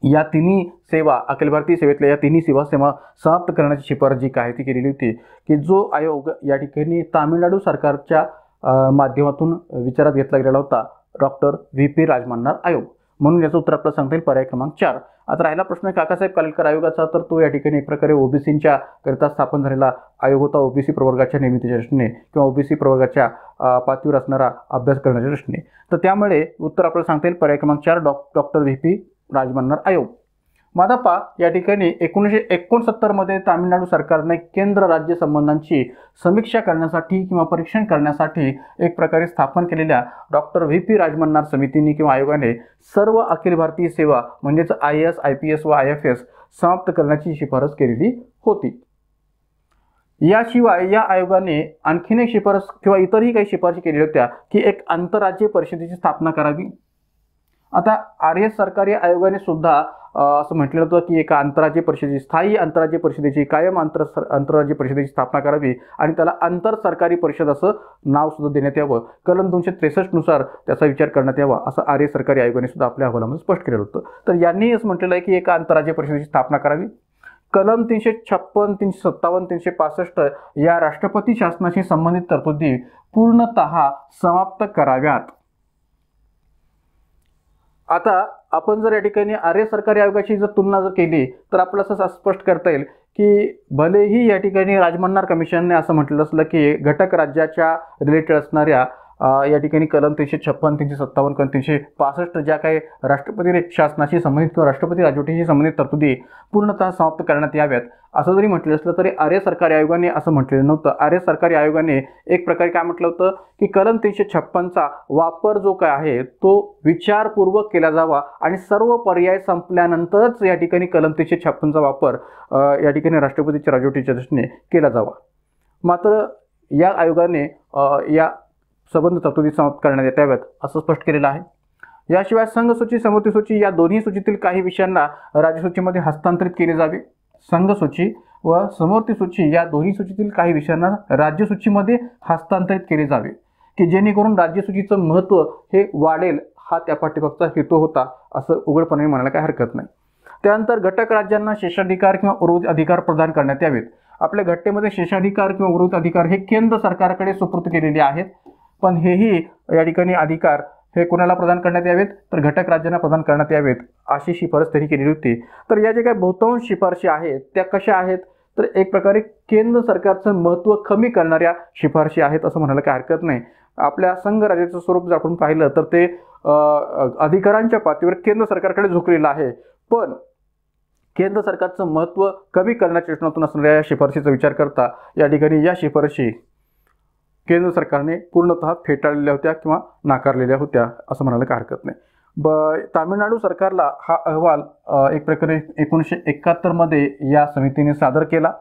या तिन्ही सेवा अखिल भारतीय सेवेतल्या या तिन्ही सेवा समाप्त करण्याची शिफारस जी काय ती केलेली होती की जो आयोग या ठिकाणी तामिळनाडू सरकारच्या माध्यमातून विचारात घेतला गेलेला होता, डॉक्टर VP राजमन्नार आयोग। म्हणून याचं उत्तर आपल्याला सांगता येईल पर्याय क्रमांक 4। आता राहिला प्रश्न काकासाहेब कालेलकर आयोगाचा, तर तो या ठिकाणी एक प्रकारे ओबीसींच्या करिता स्थापन झालेला आयोग होता, ओबीसी प्रवर्गाच्या निर्मितीच्या दृष्टीने किंवा ओबीसी प्रवर्गाच्या पातळीवर असणारा अभ्यास करण्याच्या दृष्टीने। तर त्यामुळे उत्तर आपल्याला सांगता येईल पर्याय क्रमांक 4 डॉक्टर VP राजमन्नार आयोग। मादापा या ठिकाणी 1969 मध्ये तामिळनाडू सरकारने केंद्र राज्य संबंधांची समीक्षा करण्यासाठी किंवा परीक्षण करण्यासाठी एक प्रकारे स्थापन केलेल्या डॉक्टर VP राजमन्नार समितीने किंवा आयोगाने सर्व अखिल भारतीय सेवा म्हणजेच IAS, IPS व IFS समाप्त करण्याची शिफारस केलेली होती। याशिवाय या आयोगाने आणखीन एक शिफारस किंवा इतरही काही शिफारशी केलेल्या होत्या की एक आंतरराज्यीय परिषदेची स्थापना करावी। आता RS सरकारी आयोगाने सुद्धा असं म्हटलेलं होतं की एका आंतरराज्यीय परिषदेची, स्थायी आंतरराज्यीय परिषदेची, कायम आंतरराज्यीय परिषदेची स्थापना करावी आणि त्याला आंतर सरकारी परिषद असं नाव सुद्धा देण्यात यावं। कलम 263 नुसार त्याचा विचार करण्यात यावा असं RS सरकारी आयोगाने सुद्धा आपल्या अहवालामध्ये स्पष्ट केलेलं होतं। तर यांनी असं म्हटलेलं आहे की एका आंतरराज्यीय परिषदेची स्थापना करावी। कलम 356, 357, 365 या राष्ट्रपती शासनाशी संबंधित तरतुदी पूर्णतः समाप्त कराव्यात। आता आपण जर या ठिकाणी RS सरकारी आयोगाची जर तुलना जर केली तर आपल्याला असं स्पष्ट करता येईल की भलेही या ठिकाणी राजमन्नार कमिशनने असं म्हटलं असलं की घटक राज्याच्या रिलेटेड असणाऱ्या या ठिकाणी कलम 356, 357 किंवा 365 ज्या काही राष्ट्रपती शासनाशी संबंधित किंवा राष्ट्रपती राजवटीशी संबंधित तरतुदी पूर्णतः समाप्त करण्यात याव्यात असं जरी म्हटलं असलं तरी RS सरकारी आयोगाने असं म्हटलेलं नव्हतं। RS सरकारी आयोगाने एक प्रकारे काय म्हटलं होतं की कलम 356चा वापर जो काय आहे तो विचारपूर्वक केला जावा आणि सर्व पर्याय संपल्यानंतरच या ठिकाणी कलम 356चा वापर या ठिकाणी राष्ट्रपतीच्या राजवटीच्या दृष्टीने केला जावा। मात्र या आयोगाने या संबंध तरतुदी समाप्त करण्यात याव्यात असं स्पष्ट केलेलं आहे। याशिवाय संघ सूची, समवर्ती सूची या दोन्ही सूचीतील काही विषयांना राज्यसूचीमध्ये हस्तांतरित केले जावे। संघ सूची व समवर्ती सूची या दोन्ही सूचीतील काही विषयांना राज्यसूचीमध्ये हस्तांतरित केले जावे की जेणेकरून राज्यसूचीचं महत्त्व हे वाढेल, हा त्या पाठ्यपुस्तकाचा हेतू होता असं उघडपणे म्हणायला काही हरकत नाही। त्यानंतर घटक राज्यांना शेषाधिकार किंवा उर्वरित अधिकार प्रदान करण्यात यावेत। आपल्या घटनेमध्ये शेषाधिकार किंवा उर्वरित अधिकार हे केंद्र सरकारकडे सुपूर्द केलेले आहेत, पण हेही या ठिकाणी अधिकार हे कोणाला प्रदान करण्यात यावेत तर घटक राज्यांना प्रदान करण्यात यावेत अशी शिफारस त्यांनी केलेली होती। तर या ज्या काही बहुतांश शिफारशी आहेत त्या कशा आहेत तर एक प्रकारे केंद्र सरकारचं महत्त्व कमी करणाऱ्या शिफारशी आहेत असं म्हणायला काही हरकत नाही। आपल्या संघ राज्याचं स्वरूप जर आपण पाहिलं तर ते अधिकारांच्या पातळीवर केंद्र सरकारकडे झुकलेलं आहे, पण केंद्र सरकारचं महत्त्व कमी करण्याच्या योजनेतून असणाऱ्या या शिफारशीचा विचार करता या ठिकाणी या शिफारशी केंद्र सरकारने पूर्णतः फेटाळलेल्या होत्या किंवा नाकारलेल्या होत्या असं म्हणायला काही हरकत नाही. तामिळनाडू सरकारला हा अहवाल एक प्रकारे 1971 मध्ये या समितीने सादर केला.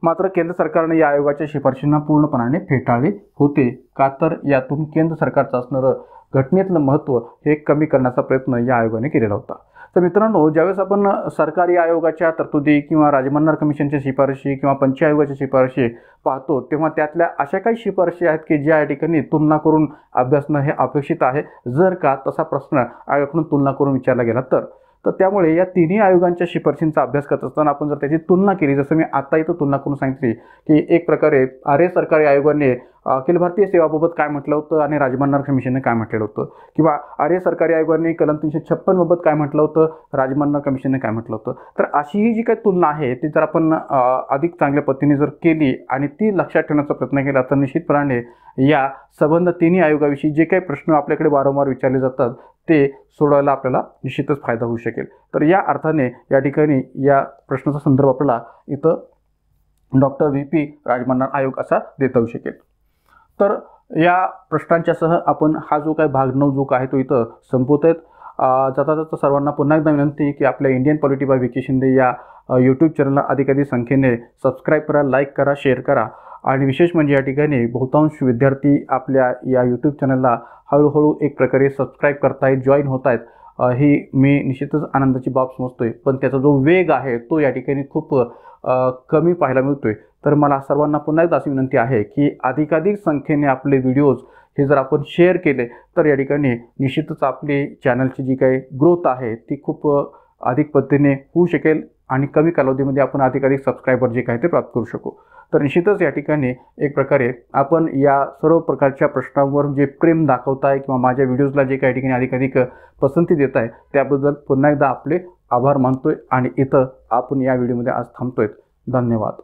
मात्र केंद्र सरकारने या आयोगाच्या शिफारशींना पूर्णपणाने फेटाळले होते, का तर यातून केंद्र सरकारचं असणारं घटनेतलं महत्त्व हे कमी करण्याचा प्रयत्न या आयोगाने केलेला होता. तर मित्रांनो, ज्यावेळेस आपण सरकारी आयोगाच्या तरतुदी किंवा राजमन्नार कमिशनच्या शिफारशी किंवा पंच आयोगाच्या शिफारशी पाहतो, तेव्हा त्यातल्या अशा काही शिफारशी आहेत की ज्या या ठिकाणी तुलना करून अभ्यासणं हे अपेक्षित आहे, जर का तसा प्रश्न आयोगाकडून तुलना करून विचारला गेला तर. त्यामुळे या तिन्ही आयोगांच्या शिफारशींचा अभ्यास करत असताना आपण जर त्याची तुलना केली, जसं मी आता इथं तुलना करून सांगितली की एक प्रकारे आर्य सरकारी आयोगाने अखिल भारतीय सेवाबाबत काय म्हटलं होतं आणि राजमन्नार कमिशनने काय म्हटलेलं होतं, किंवा आर्य सरकारी आयोगाने कलम 356 बाबत काय म्हटलं होतं, राजमन्नार कमिशनने काय म्हटलं होतं. तर अशी ही जी काही तुलना आहे ती जर आपण अधिक चांगल्या पद्धतीने जर केली आणि ती लक्षात ठेवण्याचा प्रयत्न केला तर निश्चितपणाने या संबंध तिन्ही आयोगाविषयी जे काही प्रश्न आपल्याकडे वारंवार विचारले जातात ते सोडवायला आपल्याला निश्चितच फायदा होऊ शकेल. तर या अर्थाने या ठिकाणी या प्रश्नाचा संदर्भ आपल्याला इथं डॉक्टर VP राजमन्नार आयोग असा देता येऊ शकेल. तर या प्रश्नांच्यासह आपण हा जो काही भाग 9 जो आहे तो इथं संपवत आहेत. जाता जाता सर्वांना पुन्हा एकदा विनंती की आपल्या Indian polity bye Vicky Shinde या यूट्यूब चॅनलला अधिकाधिक संख्येने सबस्क्राईब करा, लाईक करा, शेअर करा. आणि विशेष म्हणजे या ठिकाणी बहुतांश विद्यार्थी आपल्या या यूट्यूब चॅनलला हळूहळू एक प्रकारे सबस्क्राईब करतायत, जॉईन होत आहेत. ही मी निश्चितच आनंदाची बाब समजतोय, पण त्याचा जो वेग आहे तो या ठिकाणी खूप कमी पाहायला मिळतोय. तर मला सर्वांना पुन्हा एकदा अशी विनंती आहे की अधिकाधिक संख्येने आपले व्हिडिओज हे जर आपण शेअर केले तर या ठिकाणी निश्चितच आपली चॅनलची जी काही ग्रोथ आहे ती खूप अधिक पद्धतीने होऊ शकेल आणि कमी कालावधीमध्ये आपण अधिकाधिक सबस्क्रायबर जे काही ते प्राप्त करू शकू. तर निश्चितच या ठिकाणी एक प्रकारे आपण या सर्व प्रकारच्या प्रश्नांवर जे प्रेम दाखवताय किंवा माझ्या व्हिडिओजला जे काही ठिकाणी अधिकाधिक पसंती देत आहे त्याबद्दल पुन्हा एकदा आपले आभार मानतोय आणि इथं आपण या व्हिडिओमध्ये आज थांबतोय. धन्यवाद.